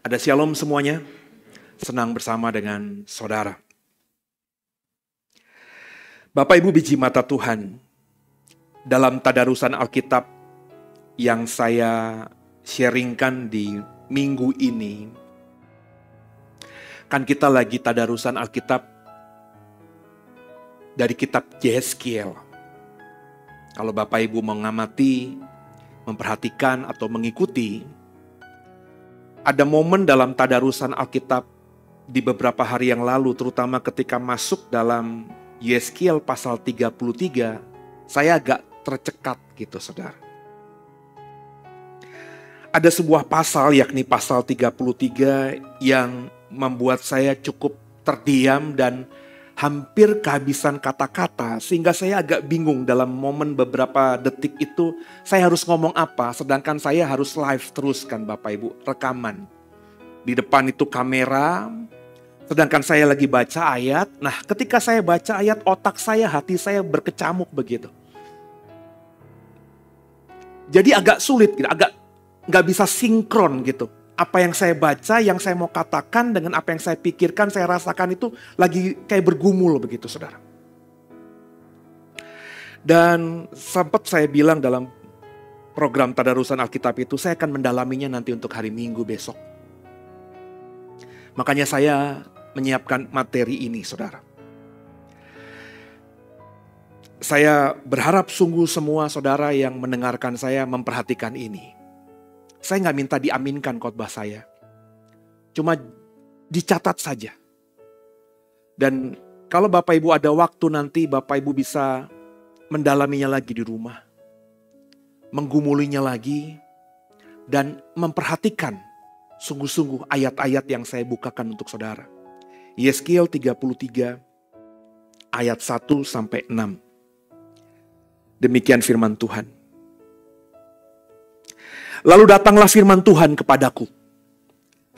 Ada shalom semuanya, senang bersama dengan saudara. Bapak Ibu biji mata Tuhan, dalam tadarusan Alkitab yang saya sharingkan di minggu ini, kan kita lagi tadarusan Alkitab dari kitab Yeskiel. Kalau Bapak Ibu mengamati, memperhatikan atau mengikuti, ada momen dalam tadarusan Alkitab di beberapa hari yang lalu, terutama ketika masuk dalam Yeskiel pasal 33, saya agak tercekat gitu saudara. Ada sebuah pasal yakni pasal 33 yang membuat saya cukup terdiam dan hampir kehabisan kata-kata, sehingga saya agak bingung dalam momen beberapa detik itu saya harus ngomong apa, sedangkan saya harus live terus kan Bapak Ibu, rekaman. Di depan itu kamera, sedangkan saya lagi baca ayat. Nah ketika saya baca ayat, otak saya, hati saya berkecamuk begitu. Jadi agak sulit gitu, agak nggak bisa sinkron gitu. Apa yang saya baca, yang saya mau katakan dengan apa yang saya pikirkan, saya rasakan itu lagi kayak bergumul begitu saudara. Dan sempat saya bilang dalam program tadarusan Alkitab itu, saya akan mendalaminya nanti untuk hari Minggu besok. Makanya saya menyiapkan materi ini saudara. Saya berharap sungguh semua saudara yang mendengarkan saya memperhatikan ini. Saya nggak minta diaminkan khotbah saya. Cuma dicatat saja. Dan kalau Bapak Ibu ada waktu nanti, Bapak Ibu bisa mendalaminya lagi di rumah. Menggumulinya lagi. Dan memperhatikan sungguh-sungguh ayat-ayat yang saya bukakan untuk saudara. Yeskiel 33 ayat 1-6. Demikian firman Tuhan. Lalu datanglah firman Tuhan kepadaku.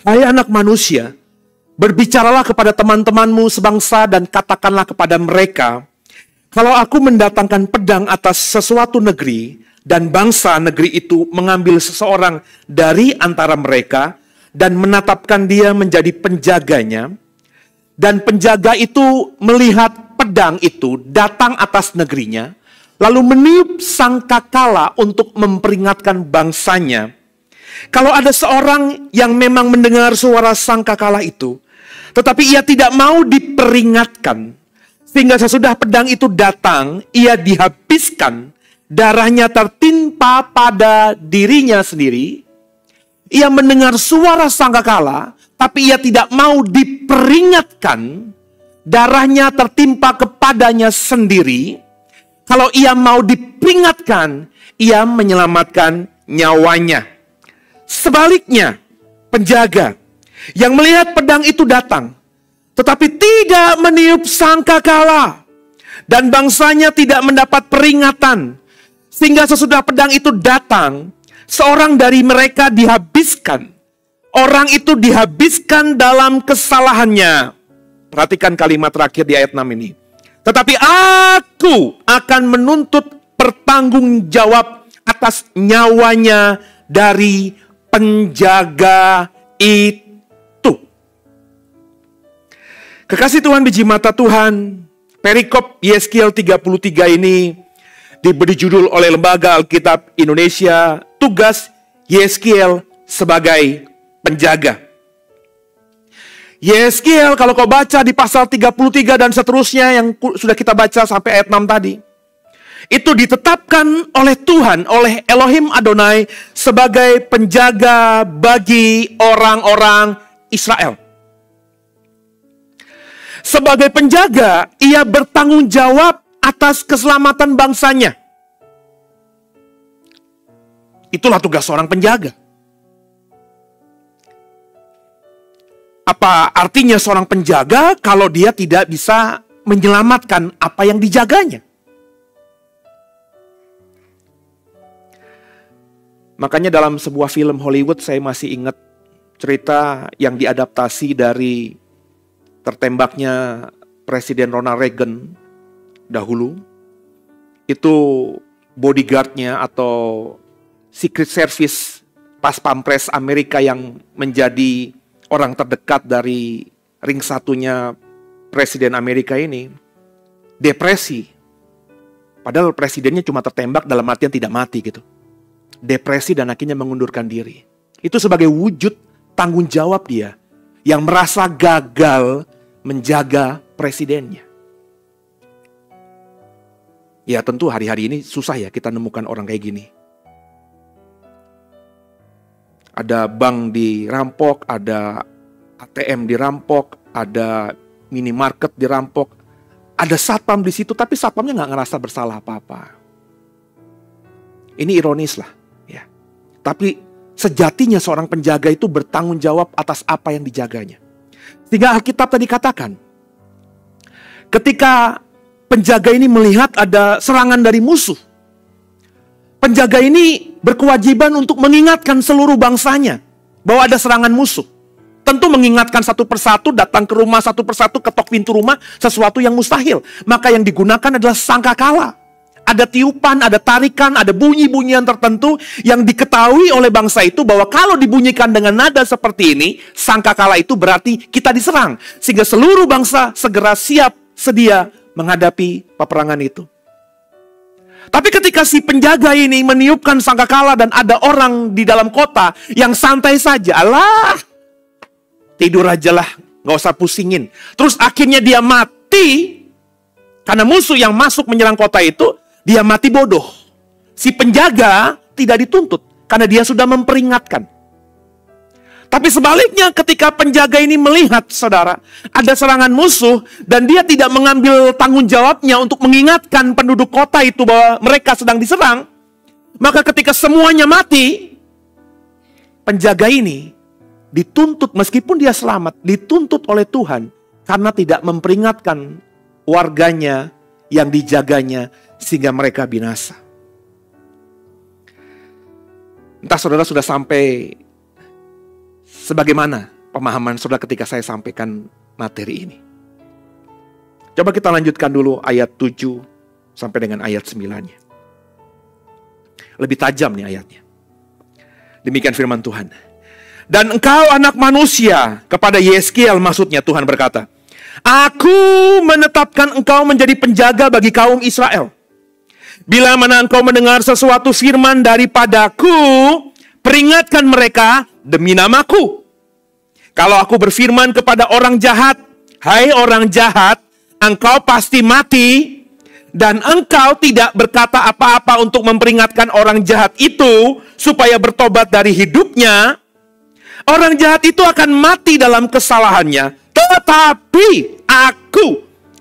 Hai anak manusia, berbicaralah kepada teman-temanmu sebangsa dan katakanlah kepada mereka, kalau aku mendatangkan pedang atas sesuatu negeri dan bangsa negeri itu mengambil seseorang dari antara mereka dan menetapkan dia menjadi penjaganya, dan penjaga itu melihat pedang itu datang atas negerinya, lalu meniup sangkakala untuk memperingatkan bangsanya. Kalau ada seorang yang memang mendengar suara sangkakala itu, tetapi ia tidak mau diperingatkan, sehingga sesudah pedang itu datang, ia dihabiskan, darahnya tertimpa pada dirinya sendiri. Ia mendengar suara sangkakala, tapi ia tidak mau diperingatkan, darahnya tertimpa kepadanya sendiri. Kalau ia mau diperingatkan, ia menyelamatkan nyawanya. Sebaliknya, penjaga yang melihat pedang itu datang, tetapi tidak meniup sangkakala, dan bangsanya tidak mendapat peringatan, sehingga sesudah pedang itu datang, seorang dari mereka dihabiskan. Orang itu dihabiskan dalam kesalahannya. Perhatikan kalimat terakhir di ayat 6 ini. Tetapi aku akan menuntut pertanggungjawab atas nyawanya dari penjaga itu. Kekasih Tuhan biji mata Tuhan, perikop Yeskiel 33 ini diberi judul oleh Lembaga Alkitab Indonesia, tugas Yeskiel sebagai penjaga. Yeskiel kalau kau baca di pasal 33 dan seterusnya yang sudah kita baca sampai ayat 6 tadi, itu ditetapkan oleh Tuhan, oleh Elohim Adonai sebagai penjaga bagi orang-orang Israel. Sebagai penjaga, ia bertanggung jawab atas keselamatan bangsanya. Itulah tugas seorang penjaga. Apa artinya seorang penjaga kalau dia tidak bisa menyelamatkan apa yang dijaganya? Makanya dalam sebuah film Hollywood saya masih ingat cerita yang diadaptasi dari tertembaknya Presiden Ronald Reagan dahulu. Itu bodyguardnya atau Secret Service pas pampres Amerika yang menjadi orang terdekat dari ring satunya Presiden Amerika ini depresi. Padahal presidennya cuma tertembak dalam artian tidak mati gitu. Depresi dan akhirnya mengundurkan diri. Itu sebagai wujud tanggung jawab dia yang merasa gagal menjaga presidennya. Ya tentu hari-hari ini susah ya kita nemukan orang kayak gini. Ada bank dirampok, ada ATM dirampok, ada minimarket dirampok. Ada satpam di situ, tapi satpamnya nggak ngerasa bersalah apa-apa. Ini ironis lah, ya. Tapi sejatinya seorang penjaga itu bertanggung jawab atas apa yang dijaganya. Sehingga Alkitab tadi katakan, ketika penjaga ini melihat ada serangan dari musuh, penjaga ini berkewajiban untuk mengingatkan seluruh bangsanya bahwa ada serangan musuh. Tentu mengingatkan satu persatu, datang ke rumah satu persatu, ketok pintu rumah, sesuatu yang mustahil. Maka yang digunakan adalah sangkakala. Ada tiupan, ada tarikan, ada bunyi-bunyian tertentu yang diketahui oleh bangsa itu bahwa kalau dibunyikan dengan nada seperti ini, sangkakala itu berarti kita diserang. Sehingga seluruh bangsa segera siap, sedia menghadapi peperangan itu. Tapi ketika si penjaga ini meniupkan sangkakala dan ada orang di dalam kota yang santai saja, alah, tidur aja lah, gak usah pusingin. Terus akhirnya dia mati, karena musuh yang masuk menyerang kota itu, dia mati bodoh. Si penjaga tidak dituntut, karena dia sudah memperingatkan. Tapi sebaliknya ketika penjaga ini melihat, saudara, ada serangan musuh, dan dia tidak mengambil tanggung jawabnya untuk mengingatkan penduduk kota itu bahwa mereka sedang diserang, maka ketika semuanya mati, penjaga ini dituntut, meskipun dia selamat, dituntut oleh Tuhan karena tidak memperingatkan warganya yang dijaganya sehingga mereka binasa. Entah saudara sudah sampai sebagaimana pemahaman saudara ketika saya sampaikan materi ini. Coba kita lanjutkan dulu ayat 7 sampai dengan ayat 9-nya. Lebih tajam nih ayatnya. Demikian firman Tuhan. Dan engkau anak manusia, kepada Yeskiel maksudnya Tuhan berkata, Aku menetapkan engkau menjadi penjaga bagi kaum Israel. Bila mana engkau mendengar sesuatu firman daripadaku, peringatkan mereka demi namaku. Kalau aku berfirman kepada orang jahat, hai orang jahat, engkau pasti mati, dan engkau tidak berkata apa-apa untuk memperingatkan orang jahat itu supaya bertobat dari hidupnya, orang jahat itu akan mati dalam kesalahannya, tetapi aku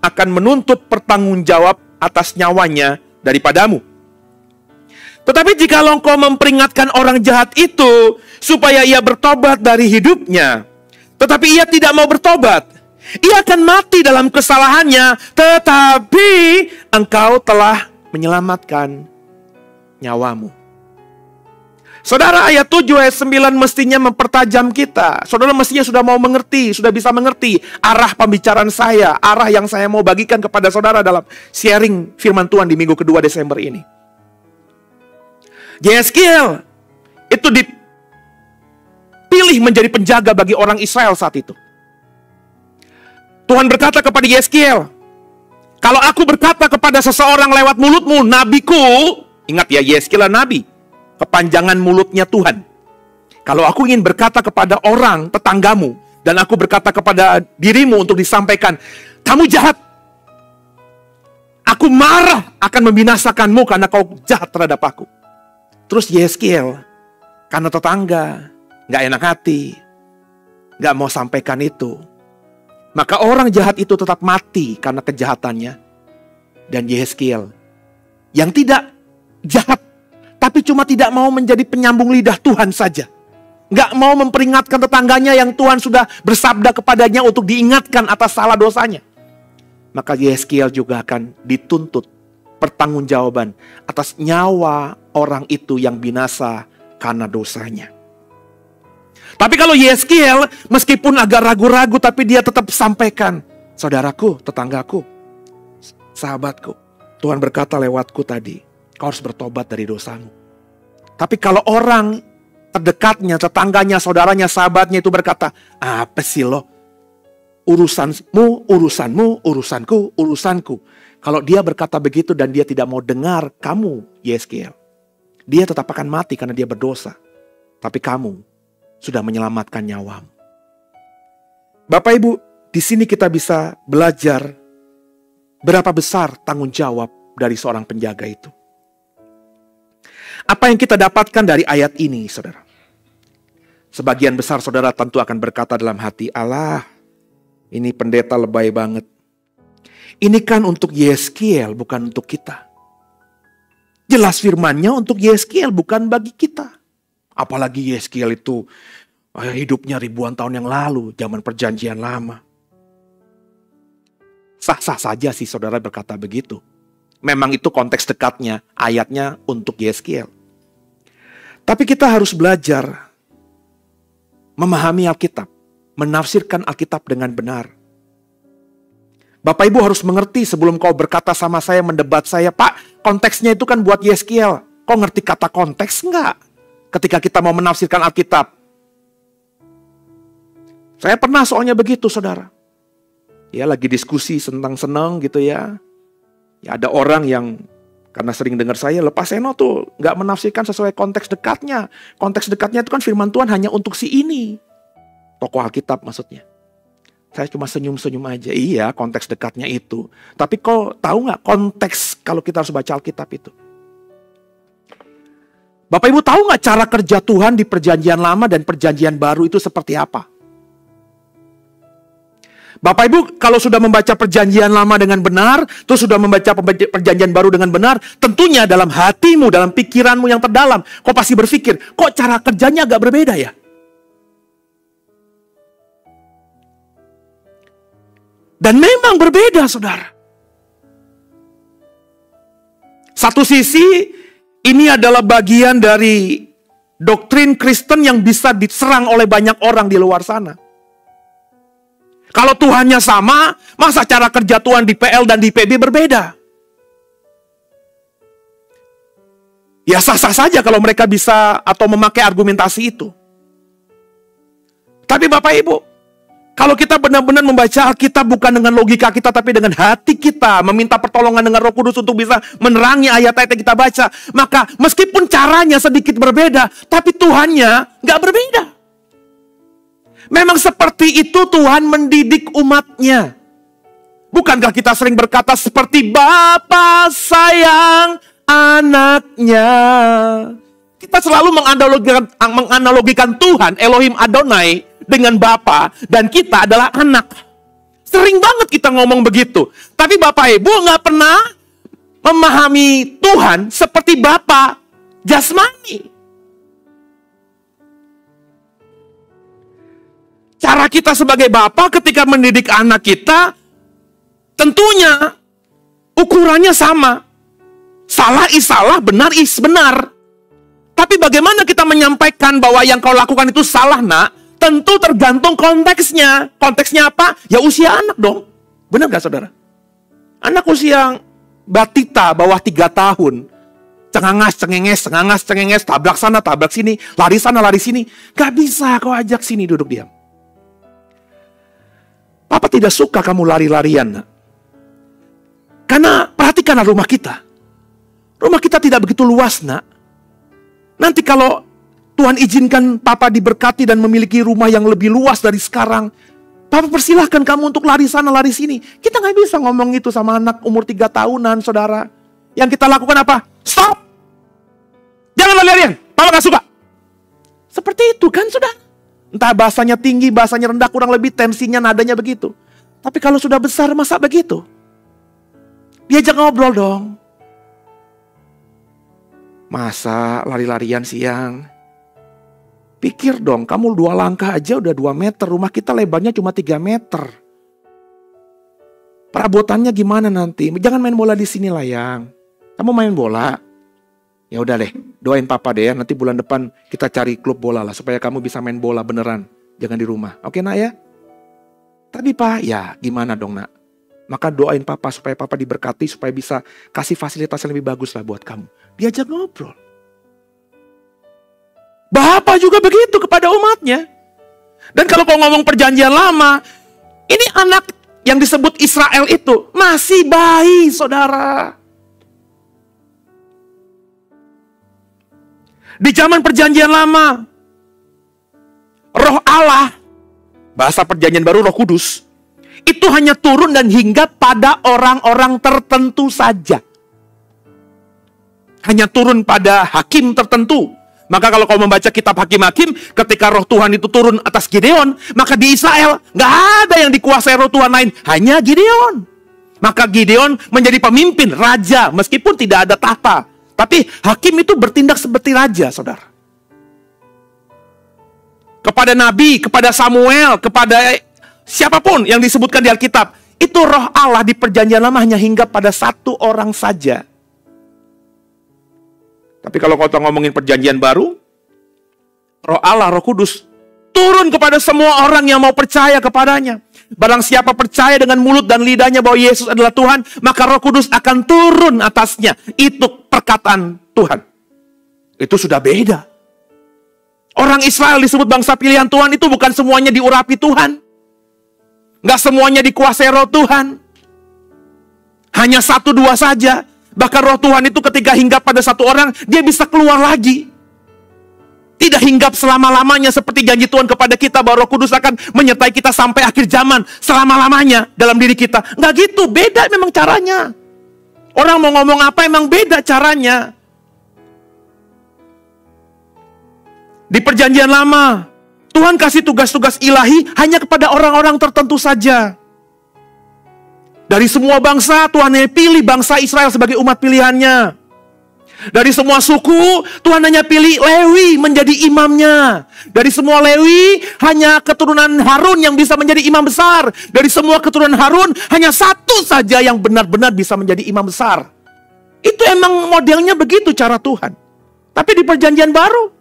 akan menuntut pertanggungjawab atas nyawanya daripadamu. Tetapi jika engkau memperingatkan orang jahat itu supaya ia bertobat dari hidupnya, tetapi ia tidak mau bertobat, ia akan mati dalam kesalahannya, tetapi engkau telah menyelamatkan nyawamu. Saudara, ayat 7 ayat 9 mestinya mempertajam kita. Saudara mestinya sudah mau mengerti, sudah bisa mengerti arah pembicaraan saya, arah yang saya mau bagikan kepada saudara dalam sharing firman Tuhan di minggu kedua Desember ini. Yeskiel itu dipilih menjadi penjaga bagi orang Israel saat itu. Tuhan berkata kepada Yeskiel, kalau aku berkata kepada seseorang lewat mulutmu, nabiku, ingat ya, Yeskiel adalah nabi, kepanjangan mulutnya Tuhan. Kalau aku ingin berkata kepada orang tetanggamu, dan aku berkata kepada dirimu untuk disampaikan, kamu jahat, aku marah akan membinasakanmu karena kau jahat terhadap aku. Terus Yeskiel, karena tetangga, gak enak hati, gak mau sampaikan itu, maka orang jahat itu tetap mati karena kejahatannya. Dan Yeskiel yang tidak jahat, tapi cuma tidak mau menjadi penyambung lidah Tuhan saja, gak mau memperingatkan tetangganya yang Tuhan sudah bersabda kepadanya untuk diingatkan atas salah dosanya, maka Yeskiel juga akan dituntut pertanggungjawaban atas nyawa orang itu yang binasa karena dosanya. Tapi kalau Yeskiel meskipun agak ragu-ragu, tapi dia tetap sampaikan, saudaraku, tetanggaku, sahabatku, Tuhan berkata lewatku tadi, kau harus bertobat dari dosamu. Tapi kalau orang terdekatnya, tetangganya, saudaranya, sahabatnya itu berkata, apa sih lo? Urusanmu, urusanmu, urusanku, urusanku. Kalau dia berkata begitu dan dia tidak mau dengar kamu, Yeskiel, dia tetap akan mati karena dia berdosa. Tapi kamu sudah menyelamatkan nyawamu. Bapak Ibu, di sini kita bisa belajar berapa besar tanggung jawab dari seorang penjaga itu. Apa yang kita dapatkan dari ayat ini, saudara? Sebagian besar saudara tentu akan berkata dalam hati, Allah, ini pendeta lebay banget. Ini kan untuk Yeskiel, bukan untuk kita. Jelas firmannya untuk Yeskiel, bukan bagi kita. Apalagi Yeskiel itu hidupnya ribuan tahun yang lalu, zaman perjanjian lama. Sah-sah saja sih saudara berkata begitu. Memang itu konteks dekatnya, ayatnya untuk Yeskiel. Tapi kita harus belajar memahami Alkitab, menafsirkan Alkitab dengan benar. Bapak Ibu harus mengerti sebelum kau berkata sama saya, mendebat saya, Pak, konteksnya itu kan buat Yeskiel. Kau ngerti kata konteks enggak? Ketika kita mau menafsirkan Alkitab. Saya pernah soalnya begitu, saudara. Ya, lagi diskusi senang-senang gitu ya. Ya, ada orang yang karena sering dengar saya, lepas Seno tuh nggak menafsirkan sesuai konteks dekatnya. Konteks dekatnya itu kan firman Tuhan hanya untuk si ini. Tokoh Alkitab maksudnya. Saya cuma senyum-senyum aja. Iya, konteks dekatnya itu. Tapi kau tahu nggak konteks kalau kita harus baca Alkitab itu? Bapak Ibu tahu nggak cara kerja Tuhan di perjanjian lama dan perjanjian baru itu seperti apa? Bapak Ibu kalau sudah membaca perjanjian lama dengan benar, terus sudah membaca perjanjian baru dengan benar, tentunya dalam hatimu, dalam pikiranmu yang terdalam, kau pasti berpikir, kok cara kerjanya agak berbeda ya? Dan memang berbeda, saudara. Satu sisi, ini adalah bagian dari doktrin Kristen yang bisa diserang oleh banyak orang di luar sana. Kalau Tuhannya sama, masa cara kerja Tuhan di PL dan di PB berbeda? Ya sah-sah saja kalau mereka bisa atau memakai argumentasi itu. Tapi Bapak Ibu, kalau kita benar-benar membaca Alkitab bukan dengan logika kita, tapi dengan hati kita, meminta pertolongan dengan Roh Kudus untuk bisa menerangi ayat-ayat yang kita baca, maka meskipun caranya sedikit berbeda, tapi Tuhannya nggak berbeda. Memang seperti itu Tuhan mendidik umatnya. Bukankah kita sering berkata seperti Bapa sayang anaknya? Kita selalu menganalogikan Tuhan, Elohim Adonai, dengan Bapa, dan kita adalah anak. Sering banget kita ngomong begitu. Tapi Bapak Ibu nggak pernah memahami Tuhan seperti Bapa jasmani. Cara kita sebagai Bapa ketika mendidik anak kita, tentunya ukurannya sama. Salah is salah, benar is benar. Tapi bagaimana kita menyampaikan bahwa yang kau lakukan itu salah, nak? Tentu tergantung konteksnya. Konteksnya apa? Ya usia anak dong. Benar gak saudara? Anak usia batita bawah 3 tahun. Cengenges, tabrak sana, tabrak sini. Lari sana, lari sini. Gak bisa kau ajak sini duduk diam. Papa tidak suka kamu lari-larian, nak. Karena perhatikanlah rumah kita. Rumah kita tidak begitu luas, nak. Nanti kalau Tuhan izinkan Papa diberkati dan memiliki rumah yang lebih luas dari sekarang, Papa persilahkan kamu untuk lari sana, lari sini. Kita nggak bisa ngomong itu sama anak umur 3 tahunan, saudara. Yang kita lakukan apa? Stop! Jangan lari-larian, Papa nggak suka. Seperti itu kan, saudara. Entah bahasanya tinggi, bahasanya rendah, kurang lebih tensinya, nadanya begitu. Tapi kalau sudah besar, masa begitu? Diajak ngobrol dong. Masa lari-larian siang? Pikir dong, kamu 2 langkah aja udah 2 meter. Rumah kita lebarnya cuma 3 meter. Perabotannya gimana nanti? Jangan main bola di sini lah, yang. Kamu main bola? Ya udah deh, doain Papa deh ya. Nanti bulan depan kita cari klub bola lah, supaya kamu bisa main bola beneran. Jangan di rumah. Oke, nak ya? Tapi Pak, ya gimana dong, nak? Maka doain Papa supaya Papa diberkati, supaya bisa kasih fasilitas yang lebih bagus lah buat kamu. Diajak ngobrol. Bapa juga begitu kepada umatnya. Dan kalau kau ngomong perjanjian lama, ini anak yang disebut Israel itu masih bayi, saudara. Di zaman perjanjian lama, Roh Allah, bahasa perjanjian baru Roh Kudus, itu hanya turun dan hinggap pada orang-orang tertentu saja. Hanya turun pada hakim tertentu. Maka kalau kau membaca kitab Hakim-Hakim, ketika Roh Tuhan itu turun atas Gideon, maka di Israel nggak ada yang dikuasai Roh Tuhan lain, hanya Gideon. Maka Gideon menjadi pemimpin, raja, meskipun tidak ada tahta. Tapi hakim itu bertindak seperti raja, saudara. Kepada Nabi, kepada Samuel, kepada siapapun yang disebutkan di Alkitab, itu Roh Allah di perjanjian lama hanya hinggap pada satu orang saja. Tapi kalau kau ngomongin perjanjian baru, Roh Allah, Roh Kudus, turun kepada semua orang yang mau percaya kepadanya. Barang siapa percaya dengan mulut dan lidahnya bahwa Yesus adalah Tuhan, maka Roh Kudus akan turun atasnya. Itu perkataan Tuhan. Itu sudah beda. Orang Israel disebut bangsa pilihan Tuhan itu bukan semuanya diurapi Tuhan. Nggak semuanya dikuasai Roh Tuhan. Hanya 1-2 saja. Bahkan Roh Tuhan itu ketika hinggap pada satu orang, dia bisa keluar lagi. Tidak hinggap selama-lamanya seperti janji Tuhan kepada kita bahwa Roh Kudus akan menyertai kita sampai akhir zaman, selama-lamanya dalam diri kita. Nggak gitu, beda memang caranya. Orang mau ngomong apa emang beda caranya. Di perjanjian lama, Tuhan kasih tugas-tugas ilahi hanya kepada orang-orang tertentu saja. Dari semua bangsa, Tuhan hanya pilih bangsa Israel sebagai umat pilihannya. Dari semua suku, Tuhan hanya pilih Lewi menjadi imamnya. Dari semua Lewi, hanya keturunan Harun yang bisa menjadi imam besar. Dari semua keturunan Harun, hanya satu saja yang benar-benar bisa menjadi imam besar. Itu emang modelnya begitu cara Tuhan. Tapi di perjanjian baru,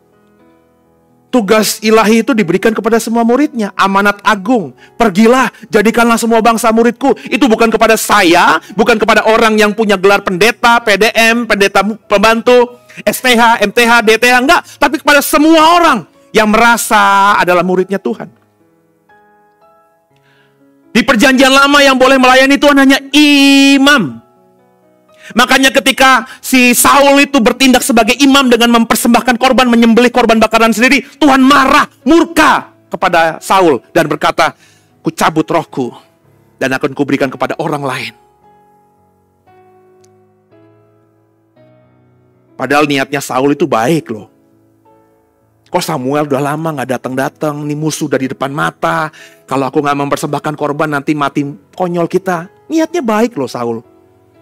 tugas ilahi itu diberikan kepada semua muridnya. Amanat agung. Pergilah, jadikanlah semua bangsa muridku. Itu bukan kepada saya, bukan kepada orang yang punya gelar pendeta, PDM, pendeta pembantu, STH, MTH, DTH, enggak. Tapi kepada semua orang yang merasa adalah muridnya Tuhan. Di perjanjian lama yang boleh melayani Tuhan hanya imam. Makanya ketika si Saul itu bertindak sebagai imam dengan mempersembahkan korban, menyembelih korban bakaran sendiri, Tuhan marah, murka kepada Saul dan berkata, "Ku cabut rohku dan akan kuberikan kepada orang lain." Padahal niatnya Saul itu baik loh. Kok Samuel udah lama gak datang-datang, nih musuh udah di depan mata. Kalau aku gak mempersembahkan korban nanti mati konyol kita. Niatnya baik loh Saul.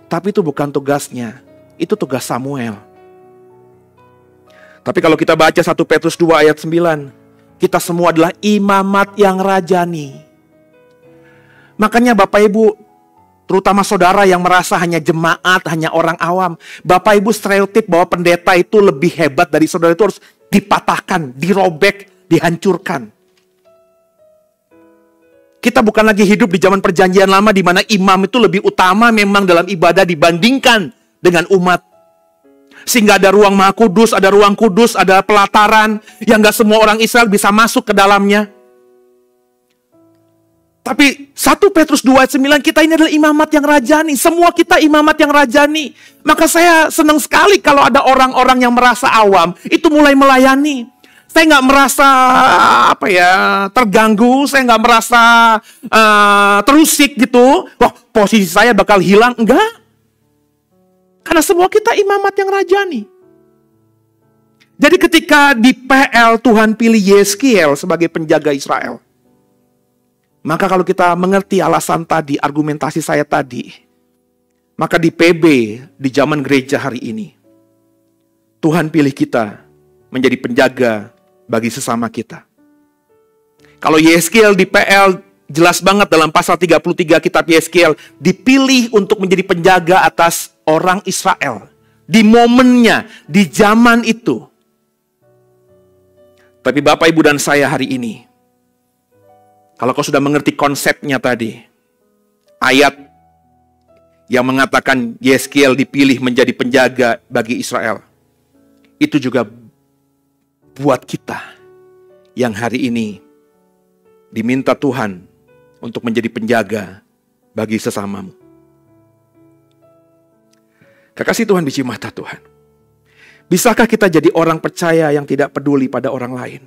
Tapi itu bukan tugasnya. Itu tugas Samuel. Tapi kalau kita baca 1 Petrus 2 ayat 9. Kita semua adalah imamat yang rajani. Makanya Bapak Ibu, terutama saudara yang merasa hanya jemaat, hanya orang awam. Bapak Ibu stereotip bahwa pendeta itu lebih hebat dari saudara itu harus dipatahkan, dirobek, dihancurkan. Kita bukan lagi hidup di zaman perjanjian lama di mana imam itu lebih utama memang dalam ibadah dibandingkan dengan umat. Sehingga ada ruang Maha Kudus, ada ruang kudus, ada pelataran yang gak semua orang Israel bisa masuk ke dalamnya. Tapi 1 Petrus 2 ayat 9, kita ini adalah imamat yang rajani. Semua kita imamat yang rajani. Maka saya senang sekali kalau ada orang-orang yang merasa awam, itu mulai melayani. Saya nggak merasa terganggu, saya nggak merasa terusik gitu. Wah, posisi saya bakal hilang. Enggak. Karena semua kita imamat yang rajani. Jadi ketika di PL Tuhan pilih Yeskiel sebagai penjaga Israel. Maka kalau kita mengerti alasan tadi, argumentasi saya tadi. Maka di PB, di zaman gereja hari ini. Tuhan pilih kita menjadi penjaga bagi sesama kita. Kalau Yeskiel di PL jelas banget dalam pasal 33 kitab Yeskiel dipilih untuk menjadi penjaga atas orang Israel di momennya, di zaman itu. Tapi Bapak, Ibu dan saya hari ini, kalau kau sudah mengerti konsepnya tadi, ayat yang mengatakan Yeskiel dipilih menjadi penjaga bagi Israel, itu juga buat kita yang hari ini diminta Tuhan untuk menjadi penjaga bagi sesamamu. Kekasih Tuhan, biji mata Tuhan. Bisakah kita jadi orang percaya yang tidak peduli pada orang lain?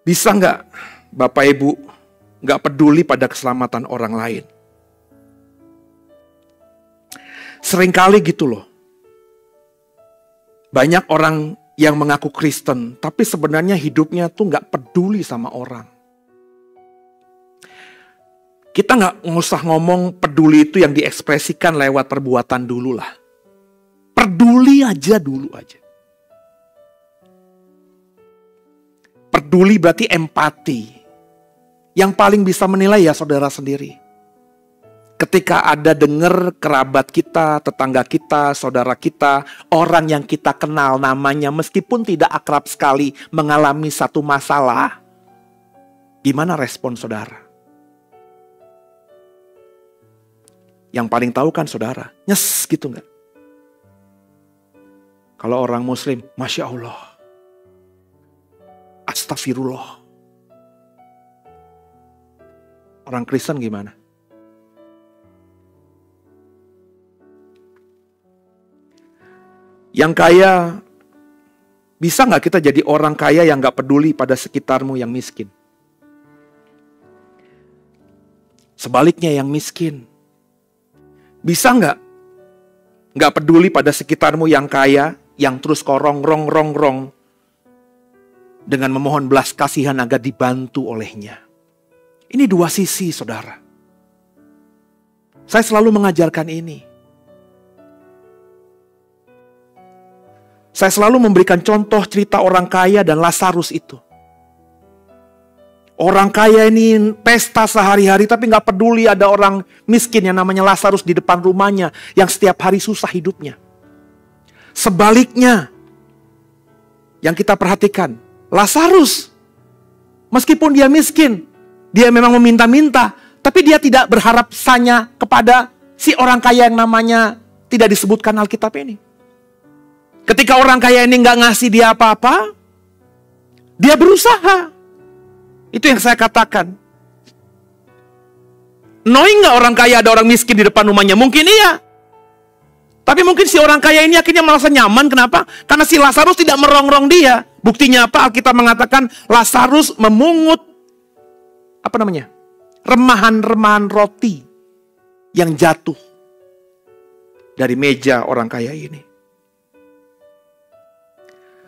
Bisa nggak Bapak Ibu nggak peduli pada keselamatan orang lain? Seringkali gitu loh. Banyak orang yang mengaku Kristen, tapi sebenarnya hidupnya tuh nggak peduli sama orang. Kita nggak usah ngomong peduli itu yang diekspresikan lewat perbuatan dulu lah. Peduli aja dulu aja. Peduli berarti empati. Yang paling bisa menilai ya saudara sendiri. Ketika ada dengar kerabat kita, tetangga kita, saudara kita, orang yang kita kenal namanya meskipun tidak akrab sekali mengalami satu masalah. Gimana respon saudara? Yang paling tahu kan saudara, nyes gitu nggak? Kalau orang Muslim, Masya Allah, Astagfirullah. Orang Kristen gimana? Yang kaya, bisa nggak kita jadi orang kaya yang nggak peduli pada sekitarmu yang miskin? Sebaliknya yang miskin. Bisa nggak peduli pada sekitarmu yang kaya, yang terus rongrong dengan memohon belas kasihan agar dibantu olehnya. Ini dua sisi, saudara. Saya selalu mengajarkan ini. Saya selalu memberikan contoh cerita orang kaya dan Lazarus itu. Orang kaya ini pesta sehari-hari tapi gak peduli ada orang miskin yang namanya Lazarus di depan rumahnya yang setiap hari susah hidupnya. Sebaliknya, yang kita perhatikan, Lazarus meskipun dia miskin, dia memang meminta-minta, tapi dia tidak berharap sanya kepada si orang kaya yang namanya tidak disebutkan Alkitab ini. Ketika orang kaya ini gak ngasih dia apa-apa, dia berusaha. Itu yang saya katakan. Knowing gak orang kaya ada orang miskin di depan rumahnya? Mungkin iya. Tapi mungkin si orang kaya ini akhirnya merasa nyaman. Kenapa? Karena si Lazarus tidak merongrong dia. Buktinya apa? Alkitab mengatakan Lazarus memungut remahan-remahan roti yang jatuh dari meja orang kaya ini.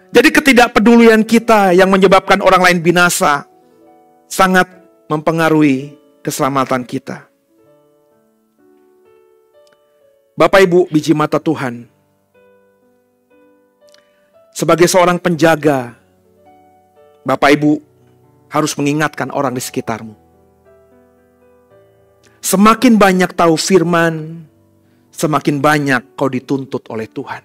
Jadi ketidakpedulian kita yang menyebabkan orang lain binasa sangat mempengaruhi keselamatan kita. Bapak Ibu, biji mata Tuhan. Sebagai seorang penjaga, Bapak Ibu harus mengingatkan orang di sekitarmu. Semakin banyak tahu firman, semakin banyak kau dituntut oleh Tuhan.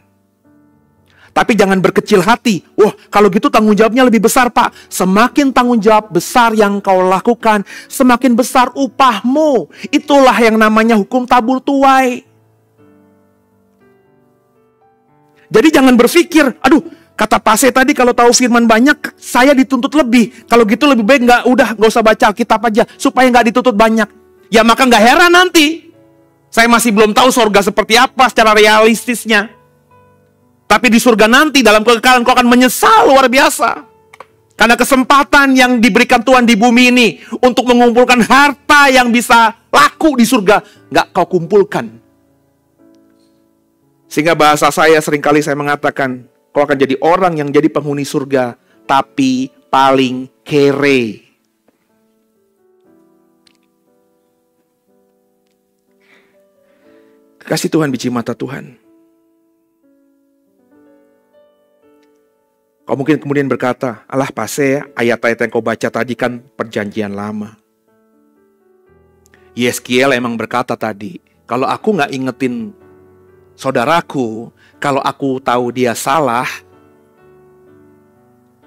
Tapi jangan berkecil hati. Wah, kalau gitu tanggung jawabnya lebih besar, Pak. Semakin tanggung jawab besar yang kau lakukan, semakin besar upahmu. Itulah yang namanya hukum tabur tuai. Jadi jangan berpikir, aduh, kata Pase tadi kalau tahu firman banyak, saya dituntut lebih. Kalau gitu lebih baik nggak usah baca Alkitab aja, supaya nggak dituntut banyak. Ya maka nggak heran nanti. Saya masih belum tahu surga seperti apa secara realistisnya. Tapi di surga nanti dalam kekekalan kau akan menyesal luar biasa. Karena kesempatan yang diberikan Tuhan di bumi ini untuk mengumpulkan harta yang bisa laku di surga, nggak kau kumpulkan. Sehingga bahasa saya seringkali saya mengatakan, kau akan jadi orang yang jadi penghuni surga, tapi paling kere. Kasih Tuhan, biji mata Tuhan. Kau mungkin kemudian berkata, alah Pase, ayat-ayat yang kau baca tadi kan perjanjian lama. Yeskiel emang berkata tadi, kalau aku gak ingetin saudaraku, kalau aku tahu dia salah,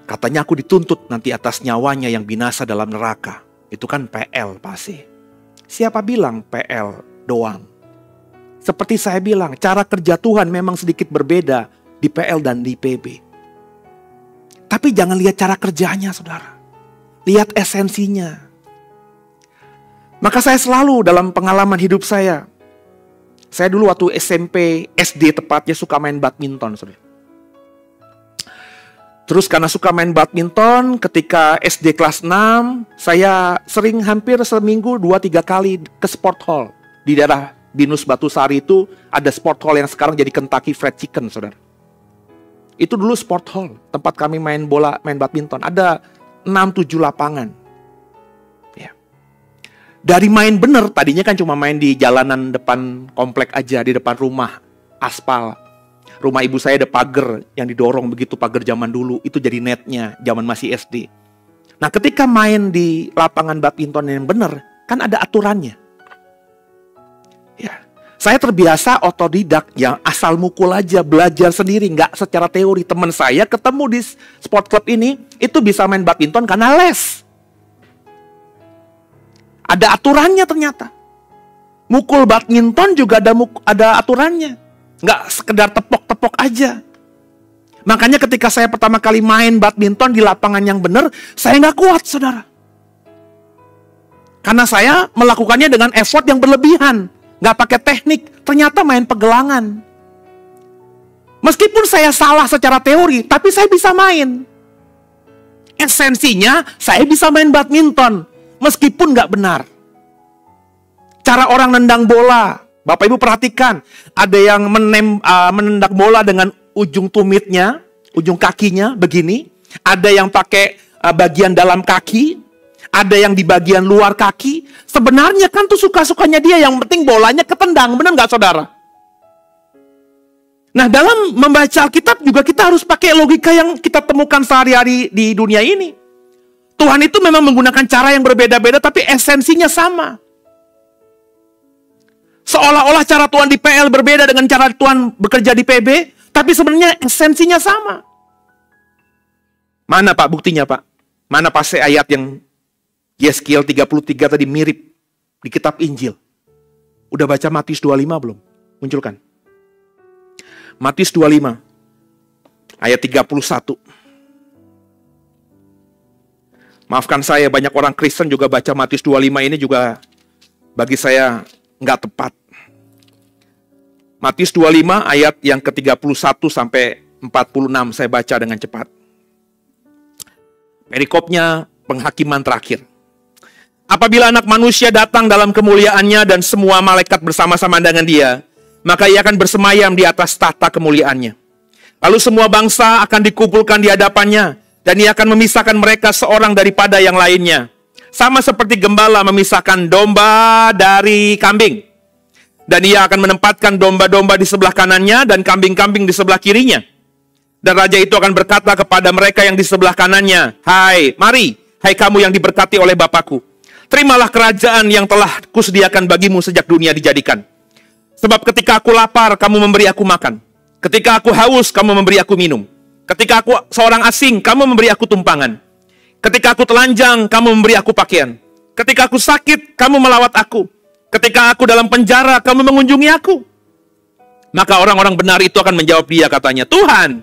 katanya aku dituntut nanti atas nyawanya yang binasa dalam neraka. Itu kan PL Pase. Siapa bilang PL doang? Seperti saya bilang, cara kerja Tuhan memang sedikit berbeda di PL dan di PB. Tapi jangan lihat cara kerjanya, saudara. Lihat esensinya. Maka saya selalu dalam pengalaman hidup saya dulu waktu SMP, SD tepatnya suka main badminton, saudara. Terus karena suka main badminton, ketika SD kelas 6, saya sering hampir seminggu 2-3 kali ke sport hall. Di daerah Binus Batu Sari itu ada sport hall yang sekarang jadi Kentucky Fried Chicken, saudara. Itu dulu sport hall, tempat kami main bola, main badminton. Ada 6-7 lapangan. Ya. Dari main bener, tadinya kan cuma main di jalanan depan komplek aja, di depan rumah, aspal. Rumah ibu saya ada pagar yang didorong begitu, pagar zaman dulu. Itu jadi netnya, zaman masih SD. Nah, ketika main di lapangan badminton yang bener, kan ada aturannya. Ya, saya terbiasa otodidak yang asal mukul aja, belajar sendiri, nggak secara teori. Teman saya ketemu di sport club ini, itu bisa main badminton karena les. Ada aturannya ternyata. Mukul badminton juga ada aturannya. Nggak sekedar tepok-tepok aja. Makanya ketika saya pertama kali main badminton di lapangan yang benar, saya nggak kuat, saudara. Karena saya melakukannya dengan effort yang berlebihan. Nggak pakai teknik, ternyata main pegelangan. Meskipun saya salah secara teori, tapi saya bisa main. Esensinya, saya bisa main badminton, meskipun nggak benar. Cara orang nendang bola, Bapak Ibu perhatikan, ada yang menendang bola dengan ujung tumitnya, ujung kakinya begini. Ada yang pakai bagian dalam kaki. Ada yang di bagian luar kaki. Sebenarnya kan tuh suka-sukanya dia. Yang penting bolanya ketendang. Benar nggak, saudara? Nah, dalam membaca Alkitab juga kita harus pakai logika yang kita temukan sehari-hari di dunia ini. Tuhan itu memang menggunakan cara yang berbeda-beda, tapi esensinya sama. Seolah-olah cara Tuhan di PL berbeda dengan cara Tuhan bekerja di PB, tapi sebenarnya esensinya sama. Mana Pak buktinya, Pak? Mana pasal ayat yang Yeskiel 33 tadi mirip di kitab Injil? Udah baca Matius 25 belum? Munculkan. Matius 25 ayat 31. Maafkan saya, banyak orang Kristen juga baca Matius 25 ini juga bagi saya nggak tepat. Matius 25 ayat yang ke-31 sampai 46 saya baca dengan cepat. Perikopnya penghakiman terakhir. Apabila Anak Manusia datang dalam kemuliaannya dan semua malaikat bersama-sama dengan dia, maka ia akan bersemayam di atas tahta kemuliaannya. Lalu semua bangsa akan dikumpulkan di hadapannya, dan ia akan memisahkan mereka seorang daripada yang lainnya. Sama seperti gembala memisahkan domba dari kambing. Dan ia akan menempatkan domba-domba di sebelah kanannya dan kambing-kambing di sebelah kirinya. Dan raja itu akan berkata kepada mereka yang di sebelah kanannya, Mari, hai kamu yang diberkati oleh Bapakku. Terimalah kerajaan yang telah kusediakan bagimu sejak dunia dijadikan. Sebab ketika aku lapar, kamu memberi aku makan. Ketika aku haus, kamu memberi aku minum. Ketika aku seorang asing, kamu memberi aku tumpangan. Ketika aku telanjang, kamu memberi aku pakaian. Ketika aku sakit, kamu melawat aku. Ketika aku dalam penjara, kamu mengunjungi aku. Maka orang-orang benar itu akan menjawab dia, katanya, Tuhan,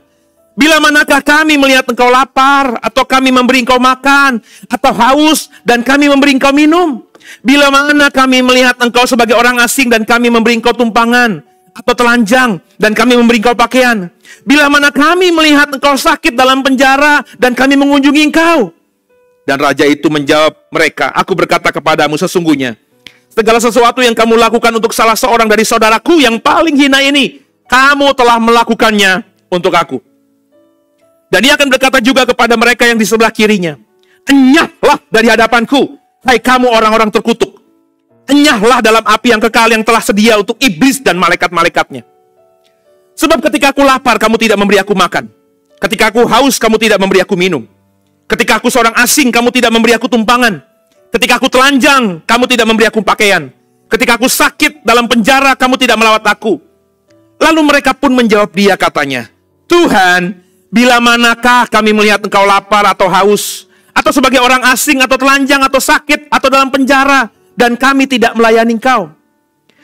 bila manakah kami melihat engkau lapar, atau kami memberi engkau makan, atau haus, dan kami memberi engkau minum? Bila mana kami melihat engkau sebagai orang asing, dan kami memberi engkau tumpangan, atau telanjang, dan kami memberi engkau pakaian? Bila mana kami melihat engkau sakit dalam penjara, dan kami mengunjungi engkau? Dan raja itu menjawab mereka, aku berkata kepadamu sesungguhnya, segala sesuatu yang kamu lakukan untuk salah seorang dari saudaraku yang paling hina ini, kamu telah melakukannya untuk aku. Dan dia akan berkata juga kepada mereka yang di sebelah kirinya, enyahlah dari hadapanku, hai kamu orang-orang terkutuk. Enyahlah dalam api yang kekal yang telah sedia untuk iblis dan malaikat-malaikatnya. Sebab ketika aku lapar, kamu tidak memberi aku makan. Ketika aku haus, kamu tidak memberi aku minum. Ketika aku seorang asing, kamu tidak memberi aku tumpangan. Ketika aku telanjang, kamu tidak memberi aku pakaian. Ketika aku sakit dalam penjara, kamu tidak melawat aku. Lalu mereka pun menjawab dia, katanya, Tuhan, bila manakah kami melihat engkau lapar atau haus, atau sebagai orang asing, atau telanjang, atau sakit, atau dalam penjara, dan kami tidak melayani engkau?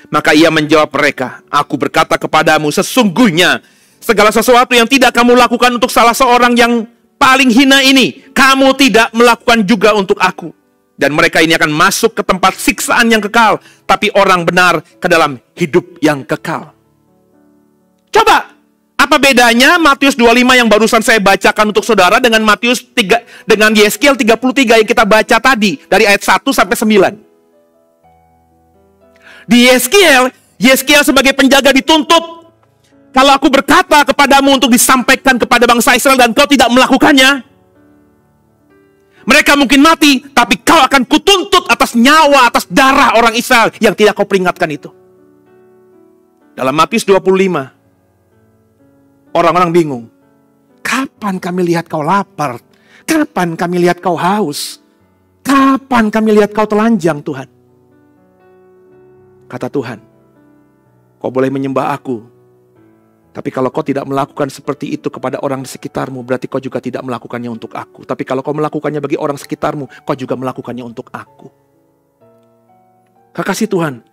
Maka ia menjawab mereka, aku berkata kepadamu, sesungguhnya segala sesuatu yang tidak kamu lakukan untuk salah seorang yang paling hina ini, kamu tidak melakukan juga untuk aku. Dan mereka ini akan masuk ke tempat siksaan yang kekal, tapi orang benar ke dalam hidup yang kekal. Coba, apa bedanya Matius 25 yang barusan saya bacakan untuk saudara dengan dengan Yeskiel 33 yang kita baca tadi dari ayat 1 sampai 9. Di Yeskiel sebagai penjaga dituntut, kalau aku berkata kepadamu untuk disampaikan kepada bangsa Israel dan kau tidak melakukannya, mereka mungkin mati, tapi kau akan kutuntut atas nyawa, atas darah orang Israel yang tidak kau peringatkan itu. Dalam Matius 25, orang-orang bingung. Kapan kami lihat kau lapar? Kapan kami lihat kau haus? Kapan kami lihat kau telanjang, Tuhan? Kata Tuhan, kau boleh menyembah aku, tapi kalau kau tidak melakukan seperti itu kepada orang di sekitarmu, berarti kau juga tidak melakukannya untuk aku. Tapi kalau kau melakukannya bagi orang sekitarmu, kau juga melakukannya untuk aku. Kekasih Tuhan,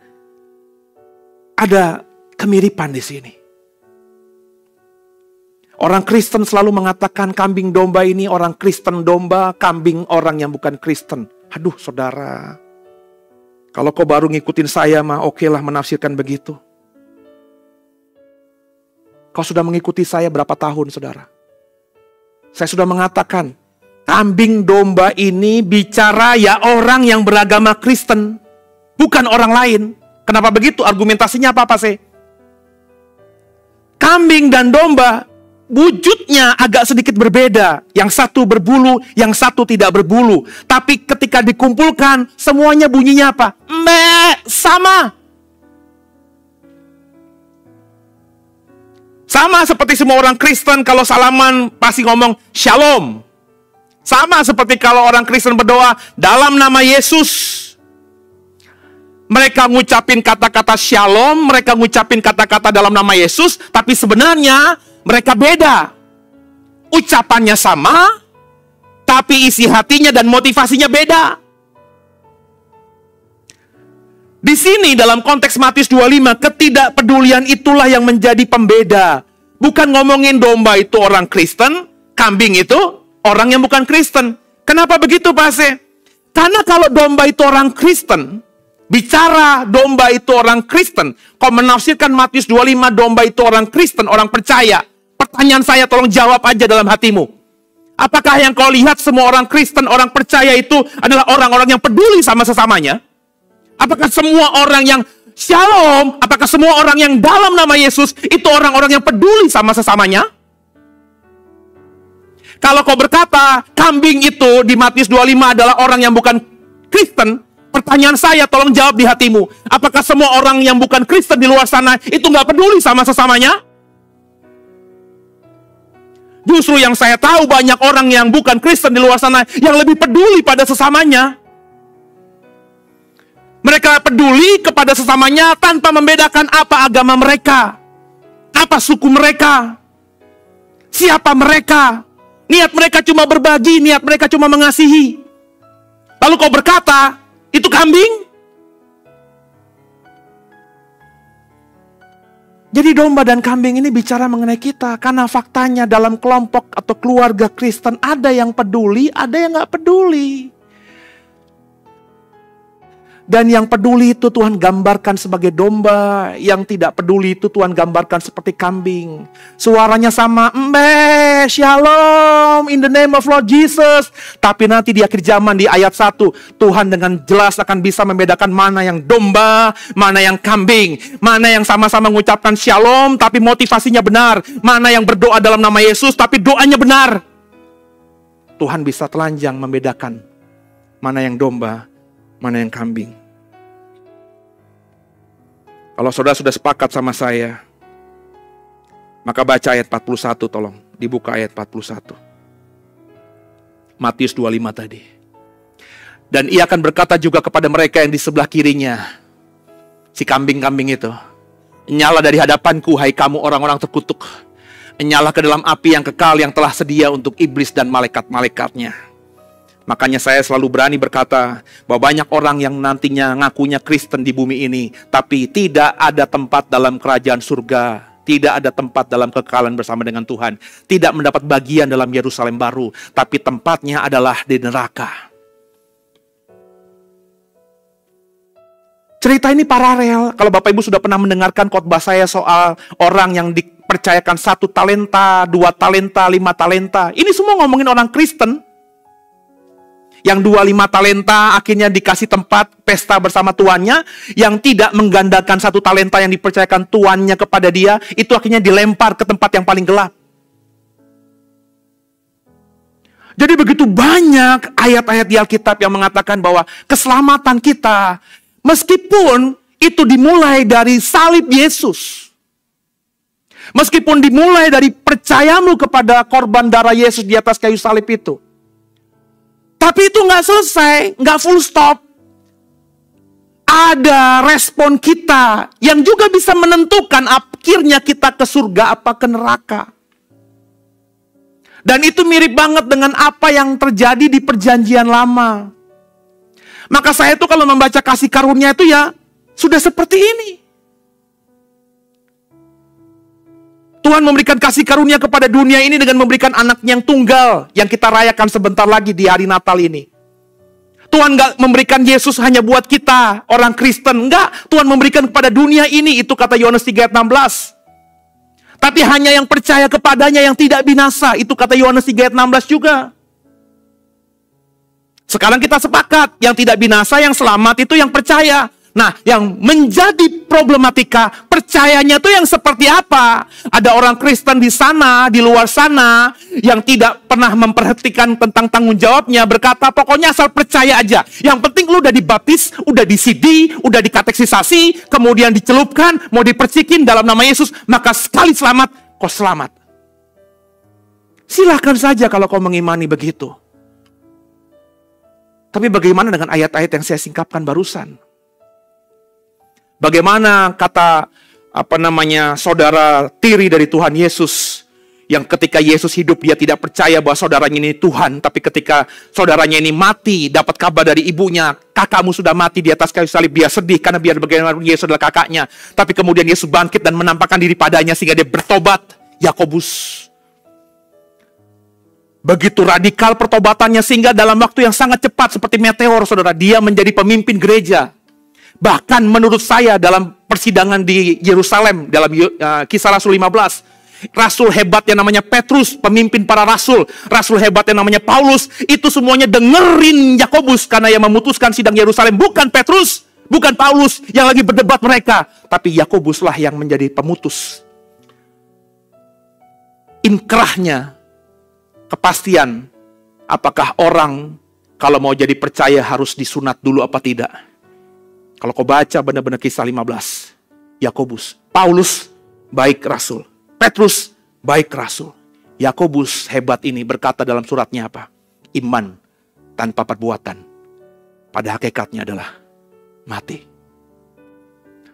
ada kemiripan di sini. Orang Kristen selalu mengatakan kambing domba ini orang Kristen domba, kambing orang yang bukan Kristen. Aduh saudara, kalau kau baru ngikutin saya mah okelah menafsirkan begitu. Kau sudah mengikuti saya berapa tahun saudara? Saya sudah mengatakan, kambing domba ini bicara ya orang yang beragama Kristen, bukan orang lain. Kenapa begitu? Argumentasinya apa sih? Kambing dan domba wujudnya agak sedikit berbeda. Yang satu berbulu, yang satu tidak berbulu. Tapi ketika dikumpulkan, semuanya bunyinya apa? Mbe, sama. Sama seperti semua orang Kristen kalau salaman pasti ngomong shalom. Sama seperti kalau orang Kristen berdoa dalam nama Yesus. Mereka ngucapin kata-kata shalom, mereka ngucapin kata-kata dalam nama Yesus, tapi sebenarnya mereka beda. Ucapannya sama, tapi isi hatinya dan motivasinya beda. Di sini dalam konteks Matius 25, ketidakpedulian itulah yang menjadi pembeda. Bukan ngomongin domba itu orang Kristen, kambing itu orang yang bukan Kristen. Kenapa begitu Pak Ase? Karena kalau domba itu orang Kristen, bicara domba itu orang Kristen, kau menafsirkan Matius 25 domba itu orang Kristen, orang percaya. Pertanyaan saya tolong jawab aja dalam hatimu. Apakah yang kau lihat semua orang Kristen, orang percaya itu adalah orang-orang yang peduli sama sesamanya? Apakah semua orang yang shalom, apakah semua orang yang dalam nama Yesus itu orang-orang yang peduli sama sesamanya? Kalau kau berkata kambing itu di Matius 25 adalah orang yang bukan Kristen, pertanyaan saya tolong jawab di hatimu. Apakah semua orang yang bukan Kristen di luar sana itu nggak peduli sama sesamanya? Justru yang saya tahu banyak orang yang bukan Kristen di luar sana yang lebih peduli pada sesamanya. Mereka peduli kepada sesamanya tanpa membedakan apa agama mereka, apa suku mereka, siapa mereka. Niat mereka cuma berbagi, niat mereka cuma mengasihi. Lalu kau berkata, itu kambing? Jadi domba dan kambing ini bicara mengenai kita. Karena faktanya dalam kelompok atau keluarga Kristen ada yang peduli, ada yang gak peduli. Dan yang peduli itu Tuhan gambarkan sebagai domba. Yang tidak peduli itu Tuhan gambarkan seperti kambing. Suaranya sama, mbe, shalom, in the name of Lord Jesus. Tapi nanti di akhir zaman di ayat 1, Tuhan dengan jelas akan bisa membedakan mana yang domba, mana yang kambing. Mana yang sama-sama mengucapkan shalom tapi motivasinya benar. Mana yang berdoa dalam nama Yesus tapi doanya benar. Tuhan bisa telanjang membedakan mana yang domba, mana yang kambing. Kalau saudara sudah sepakat sama saya, maka baca ayat 41 tolong. Dibuka ayat 41. Matius 25 tadi. Dan ia akan berkata juga kepada mereka yang di sebelah kirinya, si kambing-kambing itu, nyala dari hadapanku hai kamu orang-orang terkutuk. Nyala ke dalam api yang kekal yang telah sedia untuk iblis dan malaikat-malaikatnya. Makanya saya selalu berani berkata bahwa banyak orang yang nantinya ngakunya Kristen di bumi ini, tapi tidak ada tempat dalam kerajaan surga, tidak ada tempat dalam kekekalan bersama dengan Tuhan, tidak mendapat bagian dalam Yerusalem baru, tapi tempatnya adalah di neraka. Cerita ini paralel. Kalau Bapak Ibu sudah pernah mendengarkan khotbah saya soal orang yang dipercayakan 1 talenta, 2 talenta, 5 talenta. Ini semua ngomongin orang Kristen. Yang 25 talenta akhirnya dikasih tempat pesta bersama tuannya. Yang tidak menggandakan 1 talenta yang dipercayakan tuannya kepada dia, itu akhirnya dilempar ke tempat yang paling gelap. Jadi begitu banyak ayat-ayat di Alkitab yang mengatakan bahwa keselamatan kita, meskipun itu dimulai dari salib Yesus, meskipun dimulai dari percayamu kepada korban darah Yesus di atas kayu salib itu, tapi itu nggak selesai, nggak full stop. Ada respon kita yang juga bisa menentukan akhirnya kita ke surga apa ke neraka. Dan itu mirip banget dengan apa yang terjadi di perjanjian lama. Maka saya itu kalau membaca kasih karunia itu ya sudah seperti ini. Tuhan memberikan kasih karunia kepada dunia ini dengan memberikan anaknya yang tunggal yang kita rayakan sebentar lagi di hari Natal ini. Tuhan gak memberikan Yesus hanya buat kita, orang Kristen. Enggak, Tuhan memberikan kepada dunia ini, itu kata Yohanes 3 ayat 16. Tapi hanya yang percaya kepadanya yang tidak binasa, itu kata Yohanes 3 ayat 16 juga. Sekarang kita sepakat, yang tidak binasa, yang selamat itu yang percaya. Nah, yang menjadi problematika, percayanya itu yang seperti apa? Ada orang Kristen di sana, di luar sana, yang tidak pernah memperhatikan tentang tanggung jawabnya, berkata, pokoknya asal percaya aja. Yang penting lu udah dibaptis, udah di CD, udah dikateksisasi, kemudian dicelupkan, mau dipercikin dalam nama Yesus, maka sekali selamat, kau selamat. Silahkan saja kalau kau mengimani begitu. Tapi bagaimana dengan ayat-ayat yang saya singkapkan barusan? Bagaimana kata saudara tiri dari Tuhan Yesus yang ketika Yesus hidup dia tidak percaya bahwa saudaranya ini Tuhan, tapi ketika saudaranya ini mati dapat kabar dari ibunya, kakakmu sudah mati di atas kayu salib, dia sedih karena biar bagaimana Yesus adalah kakaknya. Tapi kemudian Yesus bangkit dan menampakkan diri padanya sehingga dia bertobat. Yakobus. Begitu radikal pertobatannya sehingga dalam waktu yang sangat cepat seperti meteor, saudara, dia menjadi pemimpin gereja. Bahkan menurut saya dalam persidangan di Yerusalem, dalam Kisah Rasul 15, rasul hebat yang namanya Petrus, pemimpin para rasul, rasul hebat yang namanya Paulus, itu semuanya dengerin Yakobus karena yang memutuskan sidang Yerusalem bukan Petrus, bukan Paulus yang lagi berdebat mereka, tapi Yakobuslah yang menjadi pemutus. Inkrahnya, kepastian, apakah orang kalau mau jadi percaya harus disunat dulu apa tidak? Kalau kau baca benar-benar Kisah 15, Yakobus, Paulus baik rasul, Petrus baik rasul. Yakobus hebat ini berkata dalam suratnya apa? Iman tanpa perbuatan pada hakikatnya adalah mati.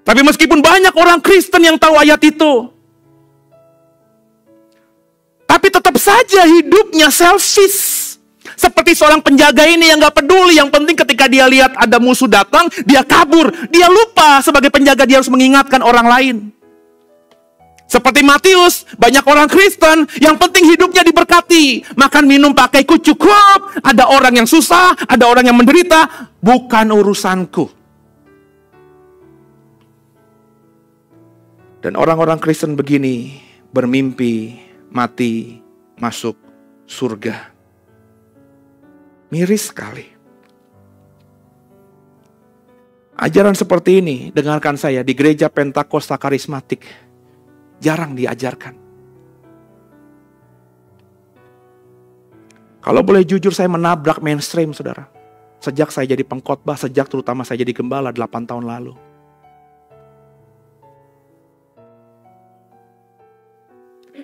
Tapi meskipun banyak orang Kristen yang tahu ayat itu, tapi tetap saja hidupnya selfish. Seperti seorang penjaga ini yang gak peduli, yang penting ketika dia lihat ada musuh datang, dia kabur. Dia lupa sebagai penjaga dia harus mengingatkan orang lain. Seperti Matius, banyak orang Kristen, yang penting hidupnya diberkati. Makan minum pakaiku cukup, ada orang yang susah, ada orang yang menderita, bukan urusanku. Dan orang-orang Kristen begini, bermimpi, mati, masuk surga. Miris sekali. Ajaran seperti ini, dengarkan saya, di gereja Pentakosta Karismatik jarang diajarkan. Kalau boleh jujur, saya menabrak mainstream, saudara. Sejak saya jadi pengkhotbah, sejak terutama saya jadi gembala 8 tahun lalu.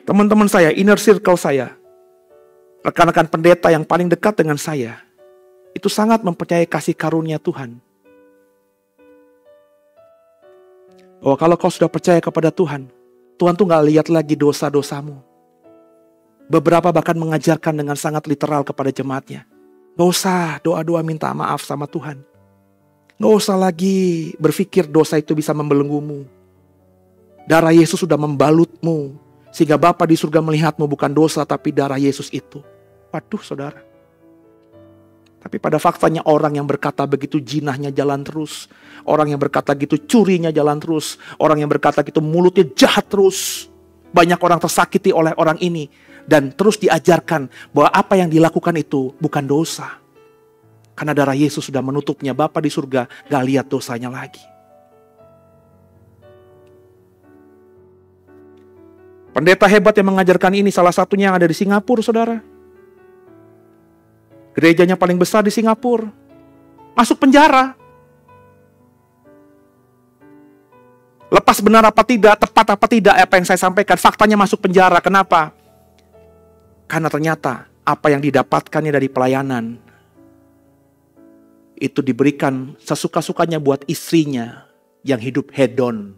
Teman-teman saya, inner circle saya, rekan-rekan pendeta yang paling dekat dengan saya, itu sangat mempercayai kasih karunia Tuhan. Bahwa kalau kau sudah percaya kepada Tuhan, Tuhan tuh gak lihat lagi dosa-dosamu. Beberapa bahkan mengajarkan dengan sangat literal kepada jemaatnya. Gak usah doa-doa minta maaf sama Tuhan. Gak usah lagi berpikir dosa itu bisa membelenggumu. Darah Yesus sudah membalutmu. Sehingga Bapa di surga melihatmu bukan dosa tapi darah Yesus itu. Waduh saudara. Tapi pada faktanya orang yang berkata begitu jinahnya jalan terus. Orang yang berkata gitu curinya jalan terus. Orang yang berkata gitu mulutnya jahat terus. Banyak orang tersakiti oleh orang ini. Dan terus diajarkan bahwa apa yang dilakukan itu bukan dosa. Karena darah Yesus sudah menutupnya. Bapa di surga gak lihat dosanya lagi. Pendeta hebat yang mengajarkan ini salah satunya yang ada di Singapura, saudara. Gerejanya paling besar di Singapura. Masuk penjara. Lepas benar apa tidak, tepat apa tidak apa yang saya sampaikan, faktanya masuk penjara. Kenapa? Karena ternyata apa yang didapatkannya dari pelayanan itu diberikan sesuka-sukanya buat istrinya yang hidup hedon.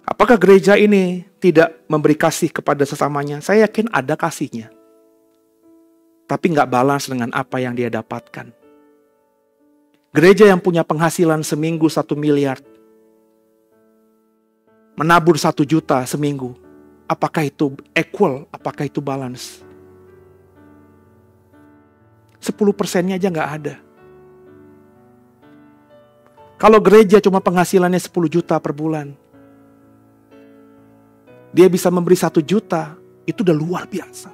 Apakah gereja ini tidak memberi kasih kepada sesamanya? Saya yakin ada kasihnya. Tapi nggak balas dengan apa yang dia dapatkan. Gereja yang punya penghasilan seminggu 1 miliar. Menabur 1 juta seminggu. Apakah itu equal? Apakah itu balance? 10%-nya aja nggak ada. Kalau gereja cuma penghasilannya 10 juta per bulan. Dia bisa memberi 1 juta. Itu udah luar biasa.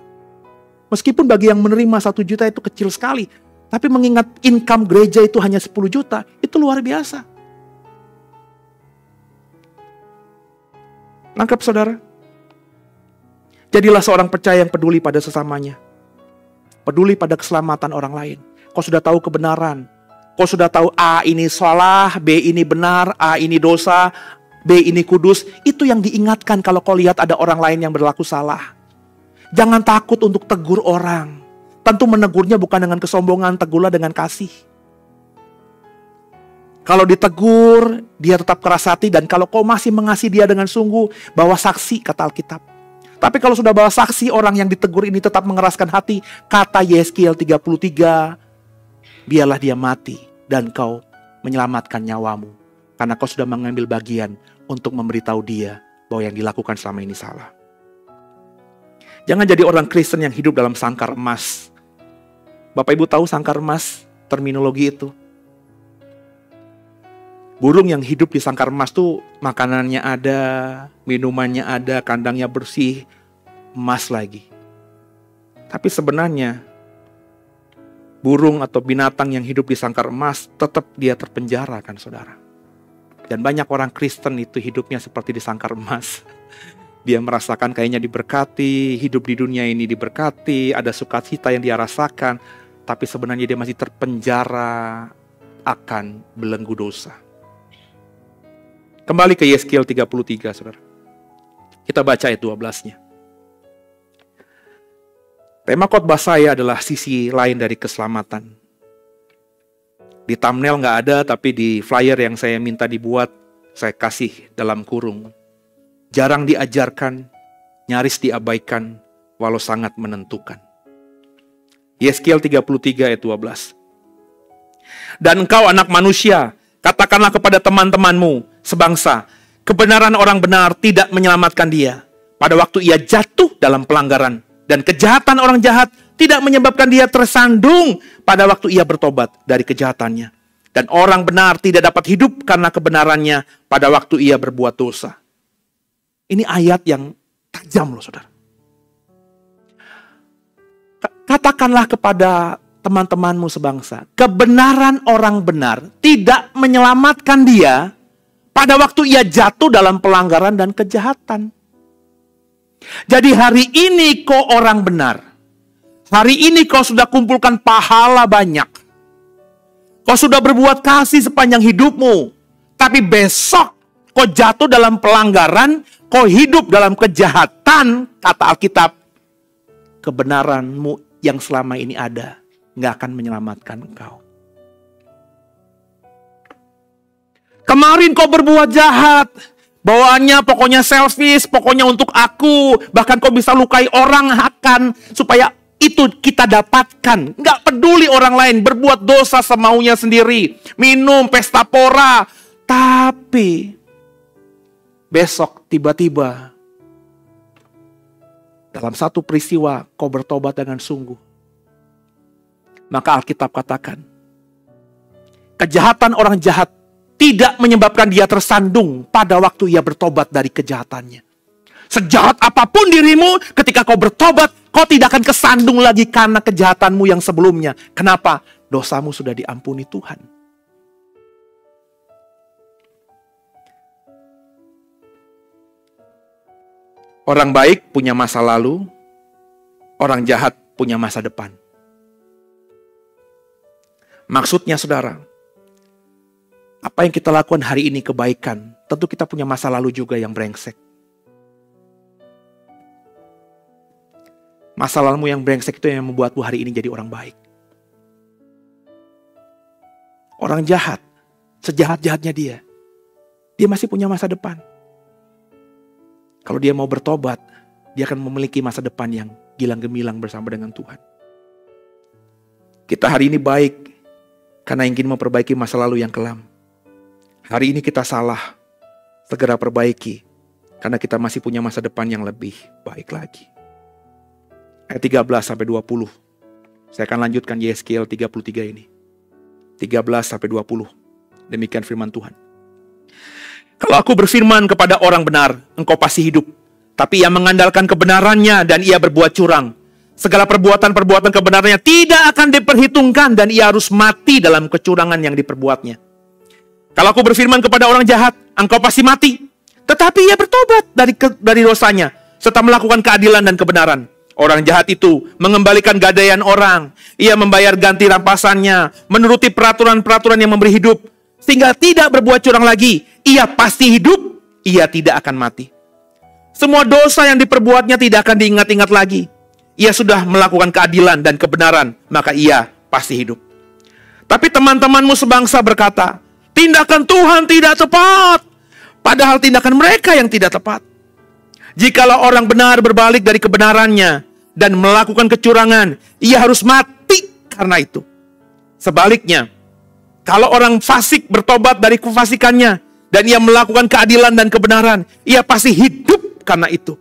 Meskipun bagi yang menerima 1 juta itu kecil sekali. Tapi mengingat income gereja itu hanya 10 juta. Itu luar biasa. Nangkep saudara? Jadilah seorang percaya yang peduli pada sesamanya. Peduli pada keselamatan orang lain. Kau sudah tahu kebenaran. Kau sudah tahu A ini salah, B ini benar, A ini dosa, B ini kudus. Itu yang diingatkan kalau kau lihat ada orang lain yang berlaku salah. Jangan takut untuk tegur orang. Tentu menegurnya bukan dengan kesombongan, tegurlah dengan kasih. Kalau ditegur, dia tetap keras hati. Dan kalau kau masih mengasihi dia dengan sungguh, bawa saksi, kata Alkitab. Tapi kalau sudah bawa saksi, orang yang ditegur ini tetap mengeraskan hati. Kata Yeskiel 33, biarlah dia mati dan kau menyelamatkan nyawamu. Karena kau sudah mengambil bagian untuk memberitahu dia bahwa yang dilakukan selama ini salah. Jangan jadi orang Kristen yang hidup dalam sangkar emas. Bapak Ibu tahu sangkar emas, terminologi itu. Burung yang hidup di sangkar emas tuh makanannya ada, minumannya ada, kandangnya bersih, emas lagi. Tapi sebenarnya burung atau binatang yang hidup di sangkar emas tetap dia terpenjara kan saudara. Dan banyak orang Kristen itu hidupnya seperti di sangkar emas. Dia merasakan kayaknya diberkati, hidup di dunia ini diberkati, ada sukacita yang dia rasakan. Tapi sebenarnya dia masih terpenjara akan belenggu dosa. Kembali ke Yeskiel 33, saudara. Kita baca ayat 12-nya. Tema khotbah saya adalah sisi lain dari keselamatan. Di thumbnail nggak ada, tapi di flyer yang saya minta dibuat, saya kasih dalam kurung. Jarang diajarkan, nyaris diabaikan, walau sangat menentukan. Yeskiel 33 ayat 12. Dan engkau anak manusia, katakanlah kepada teman-temanmu sebangsa, kebenaran orang benar tidak menyelamatkan dia pada waktu ia jatuh dalam pelanggaran, dan kejahatan orang jahat tidak menyebabkan dia tersandung pada waktu ia bertobat dari kejahatannya. Dan orang benar tidak dapat hidup karena kebenarannya pada waktu ia berbuat dosa. Ini ayat yang tajam loh saudara. Katakanlah kepada teman-temanmu sebangsa, kebenaran orang benar tidak menyelamatkan dia pada waktu ia jatuh dalam pelanggaran dan kejahatan. Jadi hari ini kau orang benar. Hari ini kau sudah kumpulkan pahala banyak. Kau sudah berbuat kasih sepanjang hidupmu. Tapi besok kau jatuh dalam pelanggaran, kau hidup dalam kejahatan, kata Alkitab. Kebenaranmu yang selama ini ada nggak akan menyelamatkan engkau. Kemarin kau berbuat jahat, Bawaannya pokoknya selfish, pokoknya untuk aku. Bahkan kau bisa lukai orang akan supaya itu kita dapatkan. Nggak peduli orang lain, berbuat dosa semaunya sendiri. Minum, pesta pora. Tapi besok tiba-tiba dalam satu peristiwa kau bertobat dengan sungguh. Maka Alkitab katakan, kejahatan orang jahat tidak menyebabkan dia tersandung pada waktu ia bertobat dari kejahatannya. Sejahat apapun dirimu, ketika kau bertobat, kau tidak akan kesandung lagi karena kejahatanmu yang sebelumnya. Kenapa? Dosamu sudah diampuni Tuhan. Orang baik punya masa lalu, orang jahat punya masa depan. Maksudnya saudara, apa yang kita lakukan hari ini kebaikan, tentu kita punya masa lalu juga yang brengsek. Masa lalumu yang brengsek itu yang membuatmu hari ini jadi orang baik. Orang jahat, sejahat-jahatnya dia masih punya masa depan. Kalau dia mau bertobat, dia akan memiliki masa depan yang gilang gemilang bersama dengan Tuhan. Kita hari ini baik karena ingin memperbaiki masa lalu yang kelam. Hari ini kita salah, segera perbaiki, karena kita masih punya masa depan yang lebih baik lagi. Ayat 13-20. Saya akan lanjutkan Yeskiel 33 ini. 13-20. Demikian firman Tuhan. Kalau aku berfirman kepada orang benar, engkau pasti hidup. Tapi ia mengandalkan kebenarannya dan ia berbuat curang. Segala perbuatan-perbuatan kebenarannya tidak akan diperhitungkan dan ia harus mati dalam kecurangan yang diperbuatnya. Kalau aku berfirman kepada orang jahat, engkau pasti mati. Tetapi ia bertobat dari dosanya, serta melakukan keadilan dan kebenaran. Orang jahat itu mengembalikan gadaian orang. Ia membayar ganti rampasannya, menuruti peraturan-peraturan yang memberi hidup. Sehingga tidak berbuat curang lagi. Ia pasti hidup, ia tidak akan mati. Semua dosa yang diperbuatnya tidak akan diingat-ingat lagi. Ia sudah melakukan keadilan dan kebenaran, maka ia pasti hidup. Tapi teman-temanmu sebangsa berkata, tindakan Tuhan tidak tepat. Padahal tindakan mereka yang tidak tepat. Jikalau orang benar berbalik dari kebenarannya dan melakukan kecurangan, ia harus mati karena itu. Sebaliknya, kalau orang fasik bertobat dari kefasikannya dan ia melakukan keadilan dan kebenaran, ia pasti hidup karena itu.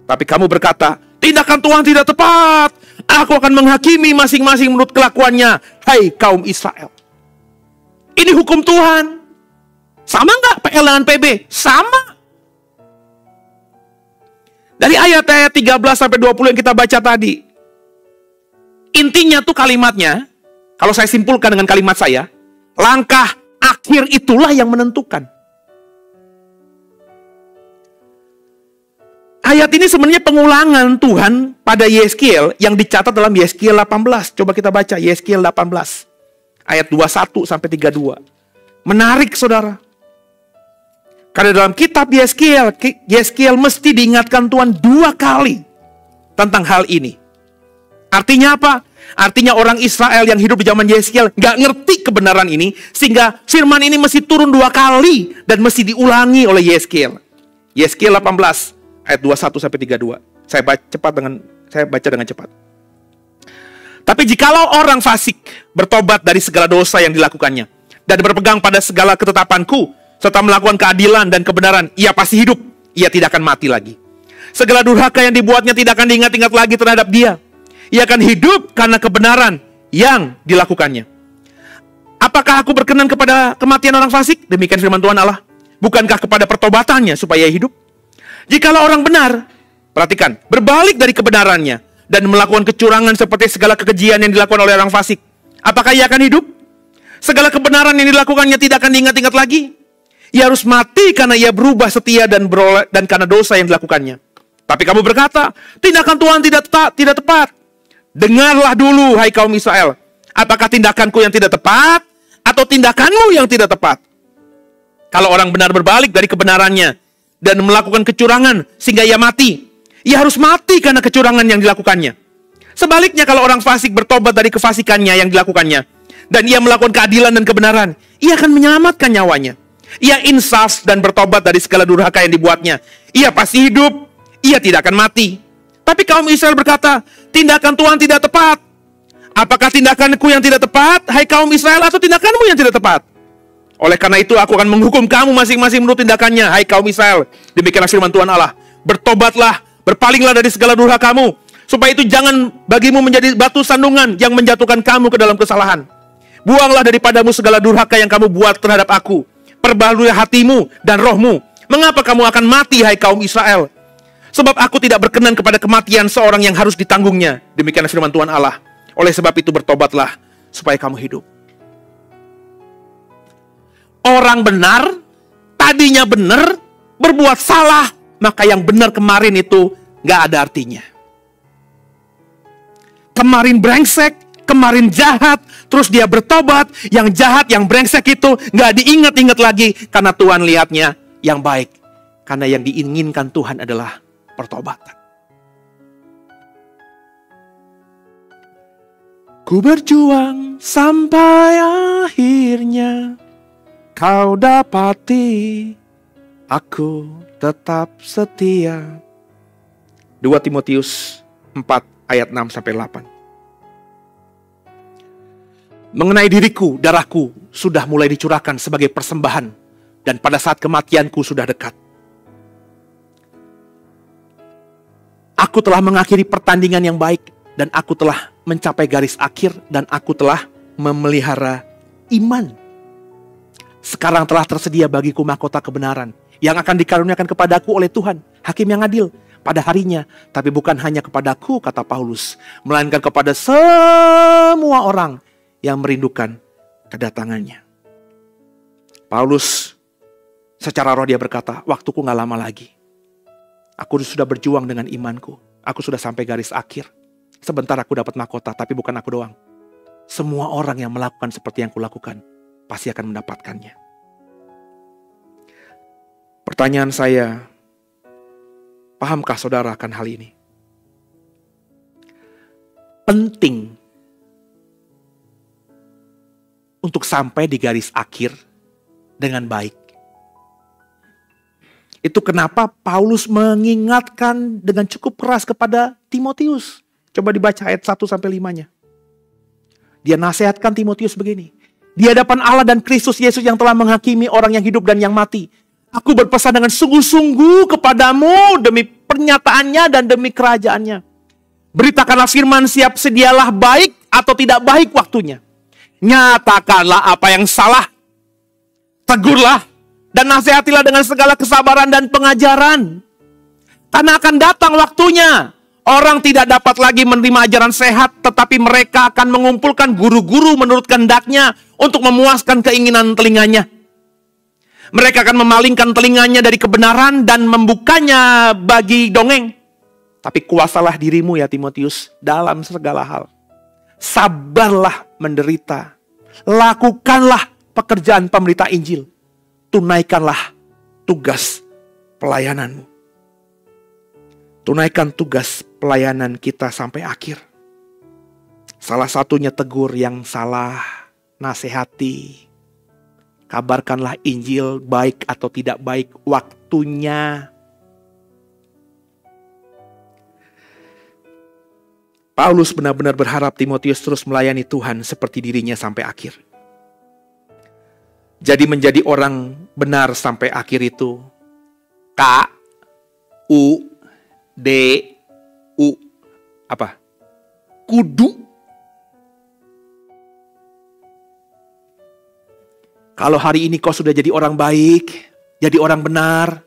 Tapi kamu berkata, tindakan Tuhan tidak tepat. Aku akan menghakimi masing-masing menurut kelakuannya. Hai kaum Israel. Ini hukum Tuhan. Sama nggak PL dengan PB? Sama. Dari ayat-ayat 13-20 yang kita baca tadi. Intinya tuh kalimatnya, kalau saya simpulkan dengan kalimat saya, langkah akhir itulah yang menentukan. Ayat ini sebenarnya pengulangan Tuhan pada Yeskiel yang dicatat dalam Yeskiel 18. Coba kita baca Yeskiel 18. Ayat 21-32. Menarik saudara. Karena dalam kitab Yeskiel mesti diingatkan Tuhan 2 kali tentang hal ini. Artinya apa? Artinya orang Israel yang hidup di zaman Yeskiel gak ngerti kebenaran ini. Sehingga firman ini mesti turun 2 kali dan mesti diulangi oleh Yeskiel. Yeskiel 18 ayat 21-32. Saya baca dengan cepat. Tapi jikalau orang fasik bertobat dari segala dosa yang dilakukannya dan berpegang pada segala ketetapanku serta melakukan keadilan dan kebenaran, ia pasti hidup, ia tidak akan mati lagi. Segala durhaka yang dibuatnya tidak akan diingat-ingat lagi terhadap dia. Ia akan hidup karena kebenaran yang dilakukannya. Apakah aku berkenan kepada kematian orang fasik? Demikian firman Tuhan Allah. Bukankah kepada pertobatannya supaya hidup? Jikalau orang benar, perhatikan, berbalik dari kebenarannya dan melakukan kecurangan seperti segala kekejian yang dilakukan oleh orang fasik, apakah ia akan hidup? Segala kebenaran yang dilakukannya tidak akan diingat-ingat lagi. Ia harus mati karena ia berubah setia dan karena dosa yang dilakukannya. Tapi kamu berkata, tindakan Tuhan tidak tepat. Dengarlah dulu, hai kaum Israel. Apakah tindakanku yang tidak tepat atau tindakanmu yang tidak tepat? Kalau orang benar berbalik dari kebenarannya dan melakukan kecurangan sehingga ia mati, ia harus mati karena kecurangan yang dilakukannya. Sebaliknya kalau orang fasik bertobat dari kefasikannya yang dilakukannya dan ia melakukan keadilan dan kebenaran, ia akan menyelamatkan nyawanya. Ia insaf dan bertobat dari segala durhaka yang dibuatnya. Ia pasti hidup, ia tidak akan mati. Tapi kaum Israel berkata, tindakan Tuhan tidak tepat. Apakah tindakanku yang tidak tepat, hai kaum Israel, atau tindakanmu yang tidak tepat? Oleh karena itu aku akan menghukum kamu masing-masing menurut tindakannya, hai kaum Israel. Demikianlah firman Tuhan Allah. Bertobatlah, berpalinglah dari segala durhakamu, supaya itu jangan bagimu menjadi batu sandungan yang menjatuhkan kamu ke dalam kesalahan. Buanglah daripadamu segala durhaka yang kamu buat terhadap aku. Perbaharui hatimu dan rohmu. Mengapa kamu akan mati, hai kaum Israel? Sebab aku tidak berkenan kepada kematian seorang yang harus ditanggungnya. Demikianlah firman Tuhan Allah. Oleh sebab itu bertobatlah, supaya kamu hidup. Orang benar, tadinya benar, berbuat salah, maka yang benar kemarin itu gak ada artinya. Kemarin brengsek, kemarin jahat, terus dia bertobat, yang jahat, yang brengsek itu gak diingat-ingat lagi, karena Tuhan lihatnya yang baik. Karena yang diinginkan Tuhan adalah pertobatan. Ku berjuang sampai akhirnya, kau dapati aku tetap setia. 2 Timotius 4 ayat 6-8. Mengenai diriku, darahku sudah mulai dicurahkan sebagai persembahan, dan pada saat kematianku sudah dekat. Aku telah mengakhiri pertandingan yang baik, dan aku telah mencapai garis akhir, dan aku telah memelihara iman. Sekarang telah tersedia bagiku mahkota kebenaran yang akan dikaruniakan kepadaku oleh Tuhan, Hakim yang adil, pada harinya. Tapi bukan hanya kepadaku, kata Paulus, melainkan kepada semua orang yang merindukan kedatangannya. Paulus secara roh dia berkata, waktuku gak lama lagi. Aku sudah berjuang dengan imanku. Aku sudah sampai garis akhir. Sebentar aku dapat mahkota, tapi bukan aku doang. Semua orang yang melakukan seperti yang kulakukan pasti akan mendapatkannya. Pertanyaan saya, pahamkah saudara akan hal ini? Penting untuk sampai di garis akhir dengan baik. Itu kenapa Paulus mengingatkan dengan cukup keras kepada Timotius. Coba dibaca ayat 1-5-nya. Dia nasihatkan Timotius begini. Di hadapan Allah dan Kristus Yesus yang telah menghakimi orang yang hidup dan yang mati. Aku berpesan dengan sungguh-sungguh kepadamu demi pernyataannya dan demi kerajaannya. Beritakanlah firman, siap sedialah baik atau tidak baik waktunya. Nyatakanlah apa yang salah. Tegurlah dan nasihatilah dengan segala kesabaran dan pengajaran. Karena akan datang waktunya. Orang tidak dapat lagi menerima ajaran sehat, tetapi mereka akan mengumpulkan guru-guru menurut kehendaknya untuk memuaskan keinginan telinganya. Mereka akan memalingkan telinganya dari kebenaran dan membukanya bagi dongeng. Tapi kuasalah dirimu ya Timotius dalam segala hal. Sabarlah menderita. Lakukanlah pekerjaan pemberita Injil. Tunaikanlah tugas pelayananmu. Tunaikan tugas pelayanan kita sampai akhir. Salah satunya tegur yang salah, nasihati. Kabarkanlah Injil baik atau tidak baik waktunya. Paulus benar-benar berharap Timotius terus melayani Tuhan seperti dirinya sampai akhir. Jadi menjadi orang benar sampai akhir itu KUDU apa? Kudu. Kalau hari ini kau sudah jadi orang baik, jadi orang benar,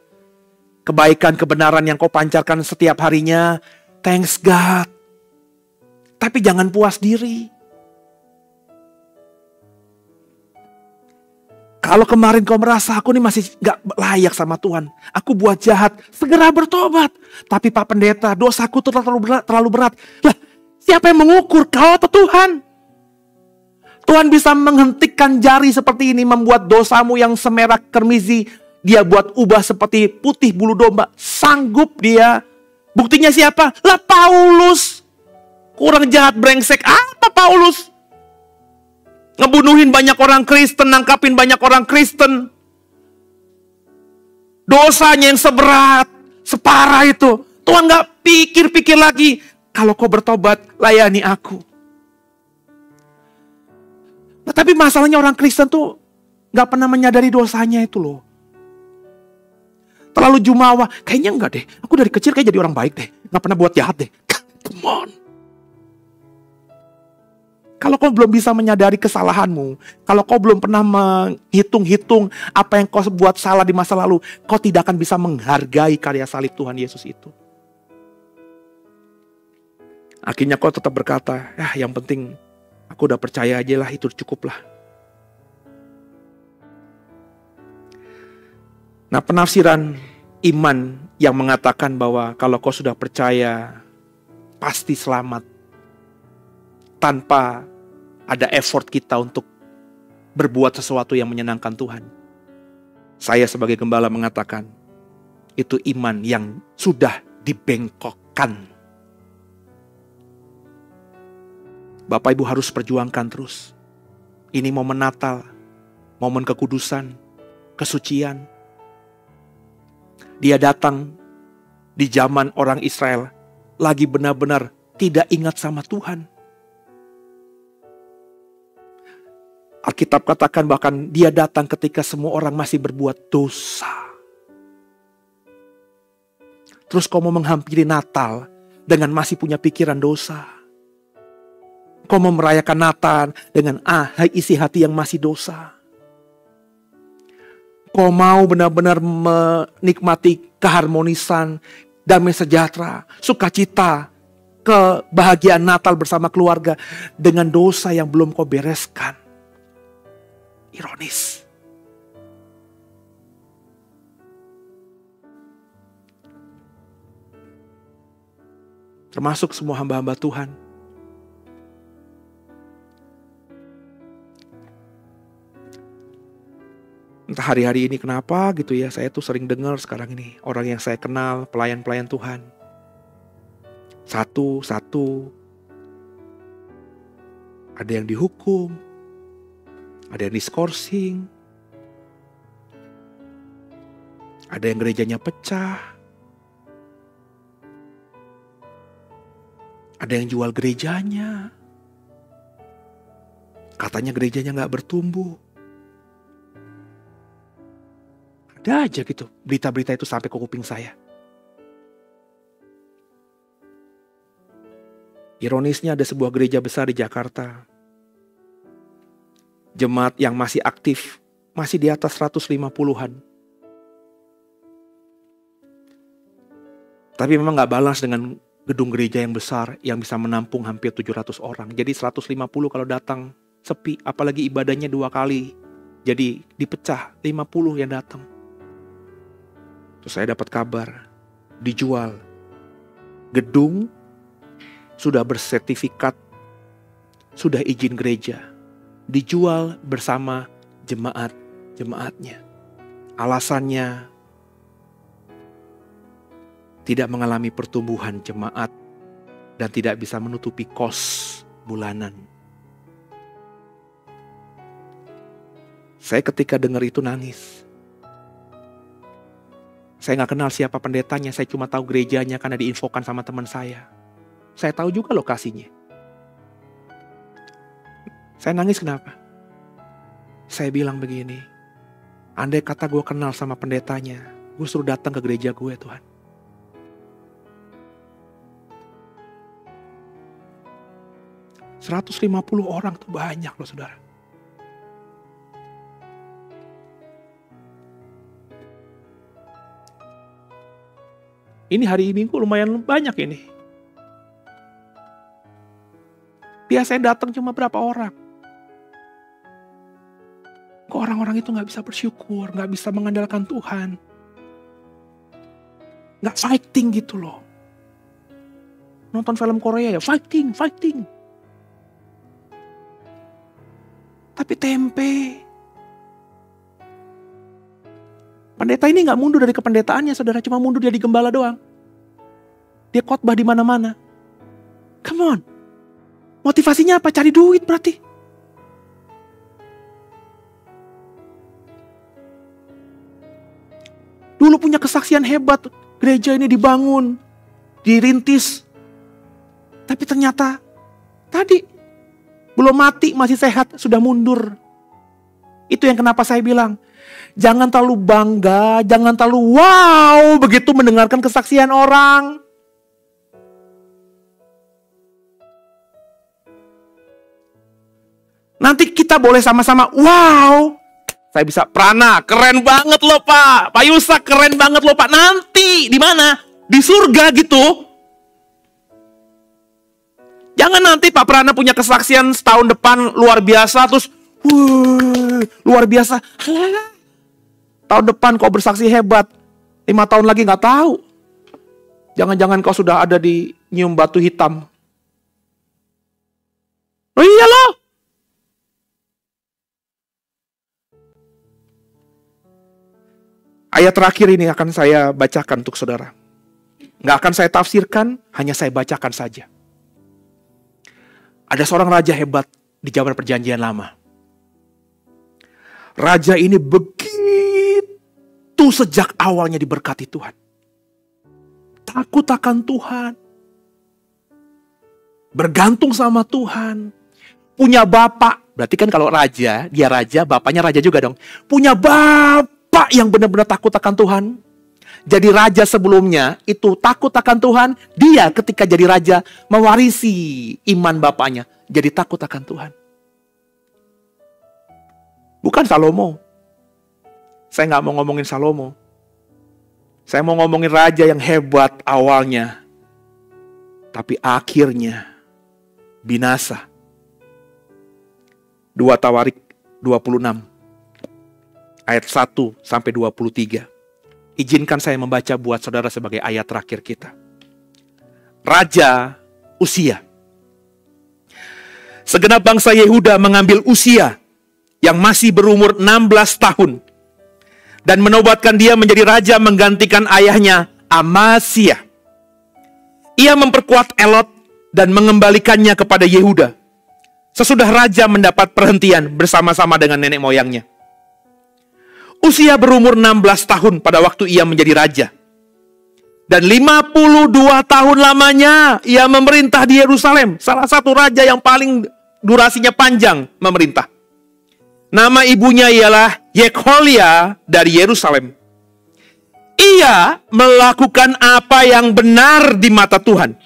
kebaikan kebenaran yang kau pancarkan setiap harinya, thanks God. Tapi jangan puas diri. Kalau kemarin kau merasa aku ini masih gak layak sama Tuhan, aku buat jahat, segera bertobat. Tapi Pak Pendeta, dosaku terlalu berat. Lah, siapa yang mengukur, kau atau Tuhan? Tuhan bisa menghentikan jari seperti ini, membuat dosamu yang semerah kermizi, dia buat ubah seperti putih bulu domba. Sanggup dia. Buktinya siapa? Lah Paulus. Kurang jahat brengsek apa Paulus? Ngebunuhin banyak orang Kristen, nangkapin banyak orang Kristen. Dosanya yang seberat, separah itu. Tuhan gak pikir-pikir lagi. Kalau kau bertobat, layani aku. Nah, tapi masalahnya orang Kristen tuh gak pernah menyadari dosanya itu loh. Terlalu jumawa. Kayaknya enggak deh. Aku dari kecil kayak jadi orang baik deh. Gak pernah buat jahat deh. Come on. Kalau kau belum bisa menyadari kesalahanmu, kalau kau belum pernah menghitung-hitung apa yang kau buat salah di masa lalu, kau tidak akan bisa menghargai karya salib Tuhan Yesus itu. Akhirnya kau tetap berkata, yang penting aku udah percaya aja lah, itu cukuplah. Nah, penafsiran iman yang mengatakan bahwa kalau kau sudah percaya, pasti selamat. Tanpa ada effort kita untuk berbuat sesuatu yang menyenangkan Tuhan. Saya sebagai gembala mengatakan, itu iman yang sudah dibengkokkan. Bapak Ibu harus perjuangkan terus. Ini momen Natal, momen kekudusan, kesucian. Dia datang di zaman orang Israel lagi benar-benar tidak ingat sama Tuhan. Alkitab katakan bahkan dia datang ketika semua orang masih berbuat dosa. Terus kau mau menghampiri Natal dengan masih punya pikiran dosa. Kau mau merayakan Natal dengan isi hati yang masih dosa. Kau mau benar-benar menikmati keharmonisan, damai sejahtera, sukacita, kebahagiaan Natal bersama keluarga dengan dosa yang belum kau bereskan. Ironis. Termasuk semua hamba-hamba Tuhan. Entah hari-hari ini kenapa gitu ya, saya tuh sering dengar sekarang ini orang yang saya kenal, pelayan-pelayan Tuhan. Satu-satu. Ada yang dihukum, ada yang diskorsing, ada yang gerejanya pecah, ada yang jual gerejanya, katanya gerejanya gak bertumbuh. Ada aja gitu berita-berita itu sampai ke kuping saya. Ironisnya ada sebuah gereja besar di Jakarta. Jemaat yang masih aktif masih di atas 150-an. Tapi memang gak balance dengan gedung gereja yang besar yang bisa menampung hampir 700 orang. Jadi 150 kalau datang sepi, apalagi ibadahnya 2 kali. Jadi dipecah 50 yang datang. Terus saya dapat kabar, dijual. Gedung sudah bersertifikat, sudah izin gereja. Dijual bersama jemaat-jemaatnya. Alasannya tidak mengalami pertumbuhan jemaat dan tidak bisa menutupi kos bulanan. Saya ketika dengar itu nangis. Saya gak kenal siapa pendetanya, saya cuma tahu gerejanya karena diinfokan sama teman saya. Saya tahu juga lokasinya. Saya nangis kenapa? Saya bilang begini, andai kata gue kenal sama pendetanya, gue suruh datang ke gereja gue Tuhan. $150 orang tuh banyak loh saudara. Ini hari ini kok lumayan banyak ini. Biasanya datang cuma berapa orang. Kok orang-orang itu gak bisa bersyukur, gak bisa mengandalkan Tuhan. Gak fighting gitu loh. Nonton film Korea ya, fighting. Tapi tempe. Pendeta ini gak mundur dari kependetaannya, saudara. Cuma mundur jadi gembala doang. Dia khotbah di mana-mana. Come on. Motivasinya apa? Cari duit berarti. Dulu punya kesaksian hebat. Gereja ini dibangun, dirintis. Tapi ternyata tadi belum mati, masih sehat, sudah mundur. Itu yang kenapa saya bilang, jangan terlalu bangga, jangan terlalu wow begitu mendengarkan kesaksian orang. Nanti kita boleh sama-sama, wow, saya bisa, Prana, keren banget loh Pak. Pak Yusak, keren banget loh Pak. Nanti, di mana? Di surga gitu. Jangan nanti Pak Prana punya kesaksian setahun depan luar biasa, terus, luar biasa. Alah, tahun depan kau bersaksi hebat. 5 tahun lagi nggak tahu. Jangan-jangan kau sudah ada di nyium batu hitam. Oh iya loh. Ayat terakhir ini akan saya bacakan untuk saudara. Nggak akan saya tafsirkan, hanya saya bacakan saja. Ada seorang raja hebat di zaman perjanjian lama. Raja ini begitu sejak awalnya diberkati Tuhan. Takut akan Tuhan. Bergantung sama Tuhan. Punya bapak. Berarti kan kalau raja, dia raja, bapaknya raja juga dong. Punya bapak yang benar-benar takut akan Tuhan. Jadi raja sebelumnya itu takut akan Tuhan. Dia ketika jadi raja mewarisi iman bapaknya. Jadi takut akan Tuhan. Bukan Salomo. Saya nggak mau ngomongin Salomo. Saya mau ngomongin raja yang hebat awalnya. Tapi akhirnya binasa. 2 Tawarik 26. Ayat 1 sampai 23. Izinkan saya membaca buat saudara sebagai ayat terakhir kita. Raja Uzia. Segenap bangsa Yehuda mengambil Uzia yang masih berumur 16 tahun dan menobatkan dia menjadi raja menggantikan ayahnya Amasya. Ia memperkuat Elot dan mengembalikannya kepada Yehuda. Sesudah raja mendapat perhentian bersama-sama dengan nenek moyangnya. Uzia berumur 16 tahun pada waktu ia menjadi raja. Dan 52 tahun lamanya ia memerintah di Yerusalem. Salah satu raja yang paling durasinya panjang memerintah. Nama ibunya ialah Yekholia dari Yerusalem. Ia melakukan apa yang benar di mata Tuhan.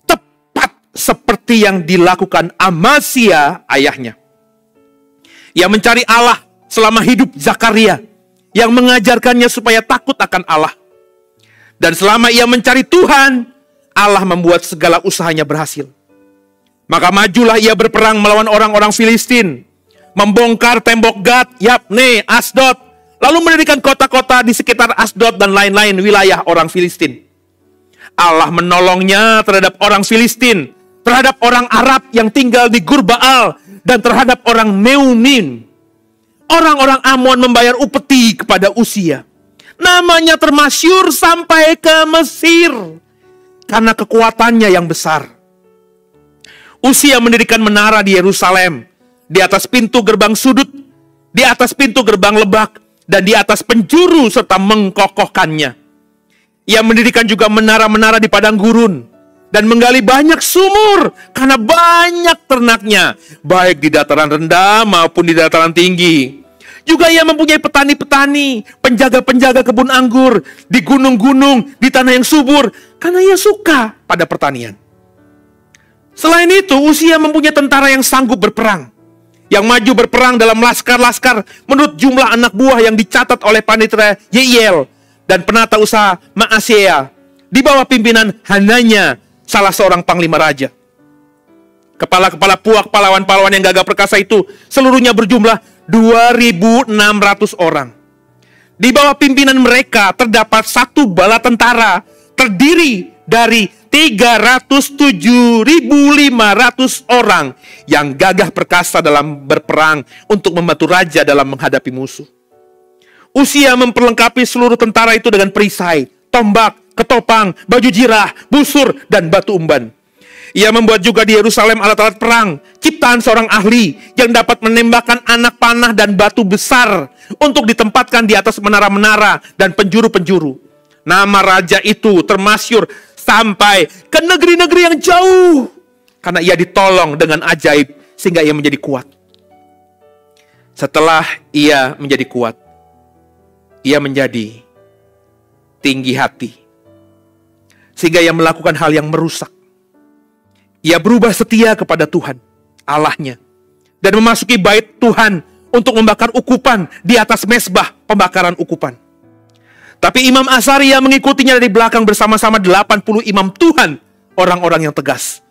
Tepat seperti yang dilakukan Amasya ayahnya. Ia mencari Allah selama hidup Zakaria yang mengajarkannya supaya takut akan Allah. Dan selama ia mencari Tuhan, Allah membuat segala usahanya berhasil. Maka majulah ia berperang melawan orang-orang Filistin, membongkar tembok Gad, Yabne, Asdod, lalu mendirikan kota-kota di sekitar Asdod dan lain-lain wilayah orang Filistin. Allah menolongnya terhadap orang Filistin, terhadap orang Arab yang tinggal di Gurbaal, dan terhadap orang Meunim. Orang-orang Amon membayar upeti kepada Uzia. Namanya termasyur sampai ke Mesir karena kekuatannya yang besar. Uzia mendirikan menara di Yerusalem, di atas pintu gerbang sudut, di atas pintu gerbang lebak, dan di atas penjuru serta mengkokohkannya. Ia mendirikan juga menara-menara di padang gurun dan menggali banyak sumur karena banyak ternaknya, baik di dataran rendah maupun di dataran tinggi. Juga ia mempunyai petani-petani, penjaga-penjaga kebun anggur di gunung-gunung, di tanah yang subur, karena ia suka pada pertanian. Selain itu, Uzia mempunyai tentara yang sanggup berperang, yang maju berperang dalam laskar-laskar menurut jumlah anak buah yang dicatat oleh Panitra Yeiel dan penata usaha Maaseiah di bawah pimpinan Hananya, salah seorang panglima raja. Kepala-kepala puak pahlawan-pahlawan yang gagah perkasa itu seluruhnya berjumlah 2.600 orang. Di bawah pimpinan mereka terdapat satu bala tentara terdiri dari 307.500 orang yang gagah perkasa dalam berperang untuk membantu raja dalam menghadapi musuh. Uzia memperlengkapi seluruh tentara itu dengan perisai, tombak, ketopang, baju jirah, busur, dan batu umban. Ia membuat juga di Yerusalem alat-alat perang, ciptaan seorang ahli yang dapat menembakkan anak panah dan batu besar untuk ditempatkan di atas menara-menara dan penjuru-penjuru. Nama raja itu termasyur sampai ke negeri-negeri yang jauh, karena ia ditolong dengan ajaib sehingga ia menjadi kuat. Setelah ia menjadi kuat, ia menjadi tinggi hati, sehingga ia melakukan hal yang merusak. Ia berubah setia kepada Tuhan Allahnya dan memasuki bait Tuhan untuk membakar ukupan di atas mezbah pembakaran ukupan. Tapi Imam Azaria mengikutinya dari belakang bersama-sama 80 imam Tuhan, orang-orang yang tegas.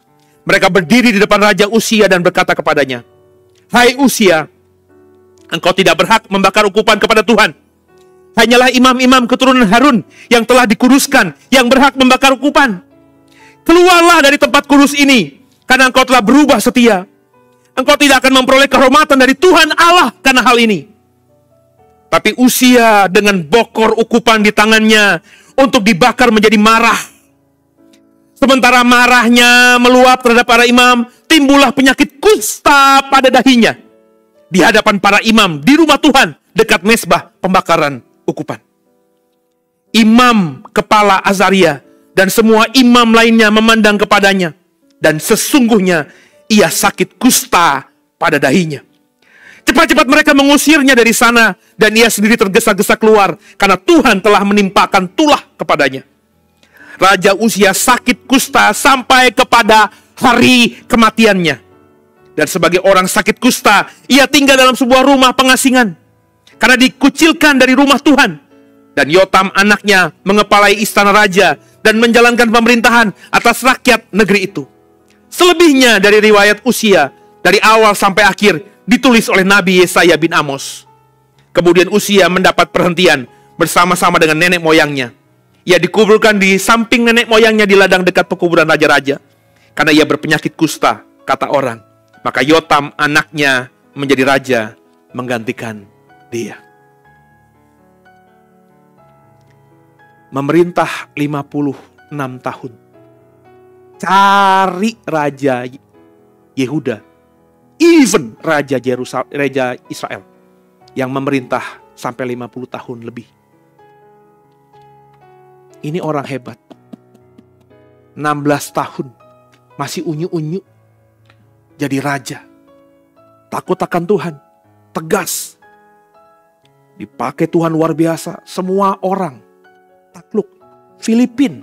Mereka berdiri di depan Raja Uzia dan berkata kepadanya, "Hai Uzia, engkau tidak berhak membakar ukupan kepada Tuhan. Hanyalah imam-imam keturunan Harun yang telah dikuduskan yang berhak membakar ukupan. Keluarlah dari tempat kudus ini, karena engkau telah berubah setia. Engkau tidak akan memperoleh kehormatan dari Tuhan Allah karena hal ini." Tapi Uzia dengan bokor ukupan di tangannya untuk dibakar menjadi marah. Sementara marahnya meluap terhadap para imam, timbullah penyakit kusta pada dahinya di hadapan para imam di rumah Tuhan dekat mezbah pembakaran ukupan. Imam kepala Azaria dan semua imam lainnya memandang kepadanya, dan sesungguhnya ia sakit kusta pada dahinya. Cepat-cepat mereka mengusirnya dari sana, dan ia sendiri tergesa-gesa keluar karena Tuhan telah menimpakan tulah kepadanya. Raja Uzia sakit kusta sampai kepada hari kematiannya. Dan sebagai orang sakit kusta, ia tinggal dalam sebuah rumah pengasingan karena dikucilkan dari rumah Tuhan. Dan Yotam anaknya mengepalai istana raja dan menjalankan pemerintahan atas rakyat negeri itu. Selebihnya dari riwayat Uzia dari awal sampai akhir ditulis oleh Nabi Yesaya bin Amos. Kemudian Uzia mendapat perhentian bersama-sama dengan nenek moyangnya. Ia dikuburkan di samping nenek moyangnya di ladang dekat pekuburan raja-raja. Karena ia berpenyakit kusta, kata orang. Maka Yotam anaknya menjadi raja menggantikan dia. Memerintah 56 tahun. Cari raja Yehuda. Even Raja Israel yang memerintah sampai 50 tahun lebih. Ini orang hebat. 16 tahun masih unyu-unyu jadi raja. Takut akan Tuhan, tegas. Dipakai Tuhan luar biasa, semua orang takluk. Filipin,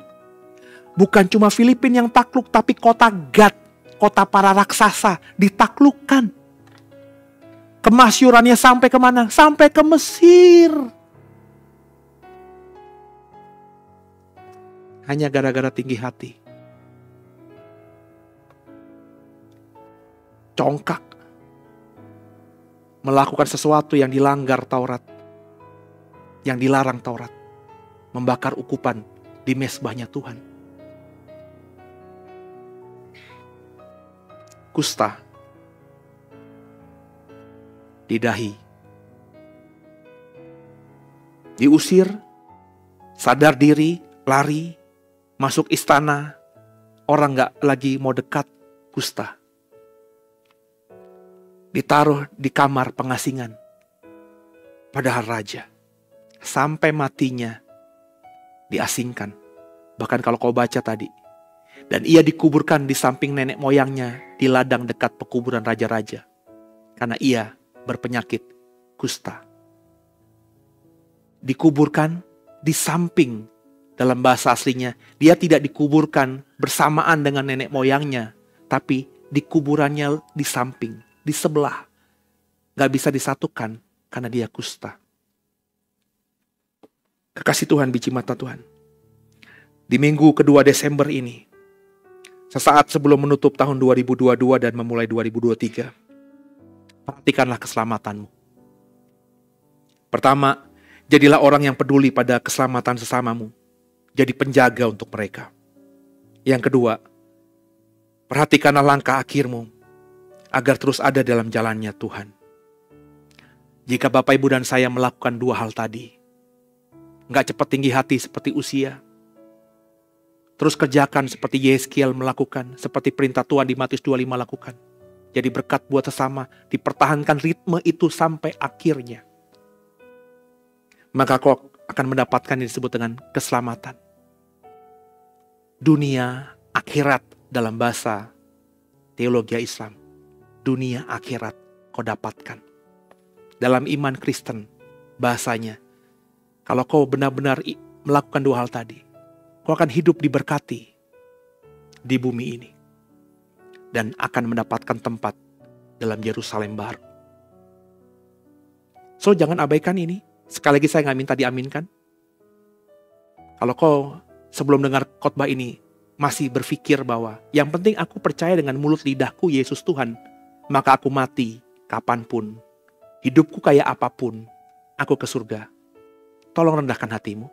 bukan cuma Filipin yang takluk, tapi kota Gad, kota para raksasa ditaklukkan. Kemasyurannya sampai kemana? Sampai ke Mesir. Hanya gara-gara tinggi hati. Congkak. Melakukan sesuatu yang dilanggar Taurat. Yang dilarang Taurat. Membakar ukupan di mezbahnya Tuhan. Kusta di dahi, diusir, sadar diri, lari, masuk istana, orang gak lagi mau dekat, kusta. Ditaruh di kamar pengasingan, padahal raja, sampai matinya diasingkan. Bahkan kalau kau baca tadi, dan ia dikuburkan di samping nenek moyangnya di ladang dekat pekuburan raja-raja. Karena ia berpenyakit kusta. Dikuburkan di samping, dalam bahasa aslinya, dia tidak dikuburkan bersamaan dengan nenek moyangnya. Tapi dikuburannya di samping, di sebelah. Gak bisa disatukan karena dia kusta. Kekasih Tuhan, biji mata Tuhan. Di minggu kedua Desember ini, sesaat sebelum menutup tahun 2022 dan memulai 2023, perhatikanlah keselamatanmu. Pertama, jadilah orang yang peduli pada keselamatan sesamamu. Jadi penjaga untuk mereka. Yang kedua, perhatikanlah langkah akhirmu, agar terus ada dalam jalannya Tuhan. Jika Bapak, Ibu, dan saya melakukan dua hal tadi, gak cepat tinggi hati seperti Uzia, Terus kerjakan seperti Yeskiel melakukan, seperti perintah Tuhan di Matius 25 lakukan. Jadi berkat buat sesama, dipertahankan ritme itu sampai akhirnya. Maka kau akan mendapatkan yang disebut dengan keselamatan. Dunia akhirat dalam bahasa teologi Islam. Dunia akhirat kau dapatkan. Dalam iman Kristen, bahasanya, kalau kau benar-benar melakukan dua hal tadi, kau akan hidup diberkati di bumi ini. Dan akan mendapatkan tempat dalam Yerusalem baru. So, jangan abaikan ini. Sekali lagi saya nggak minta diaminkan. Kalau kau sebelum dengar khotbah ini masih berpikir bahwa yang penting aku percaya dengan mulut lidahku Yesus Tuhan, maka aku mati kapanpun, hidupku kayak apapun, aku ke surga. Tolong rendahkan hatimu.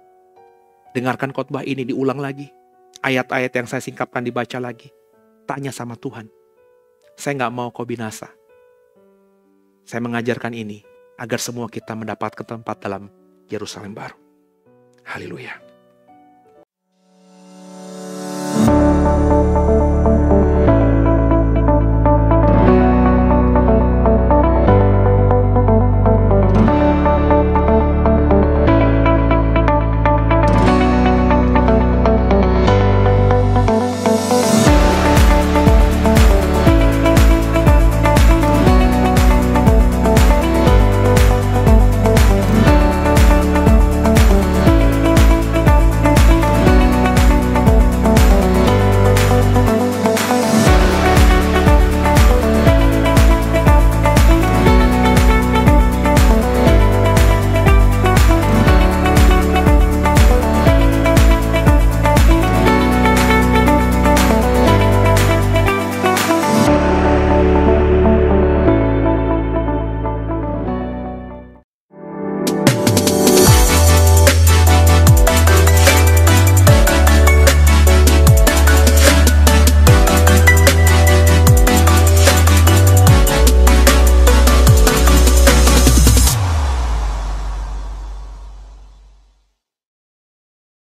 Dengarkan khotbah ini diulang lagi. Ayat-ayat yang saya singkapkan dibaca lagi. Tanya sama Tuhan. Saya nggak mau kau binasa. Saya mengajarkan ini agar semua kita mendapatkan tempat dalam Yerusalem baru. Haleluya.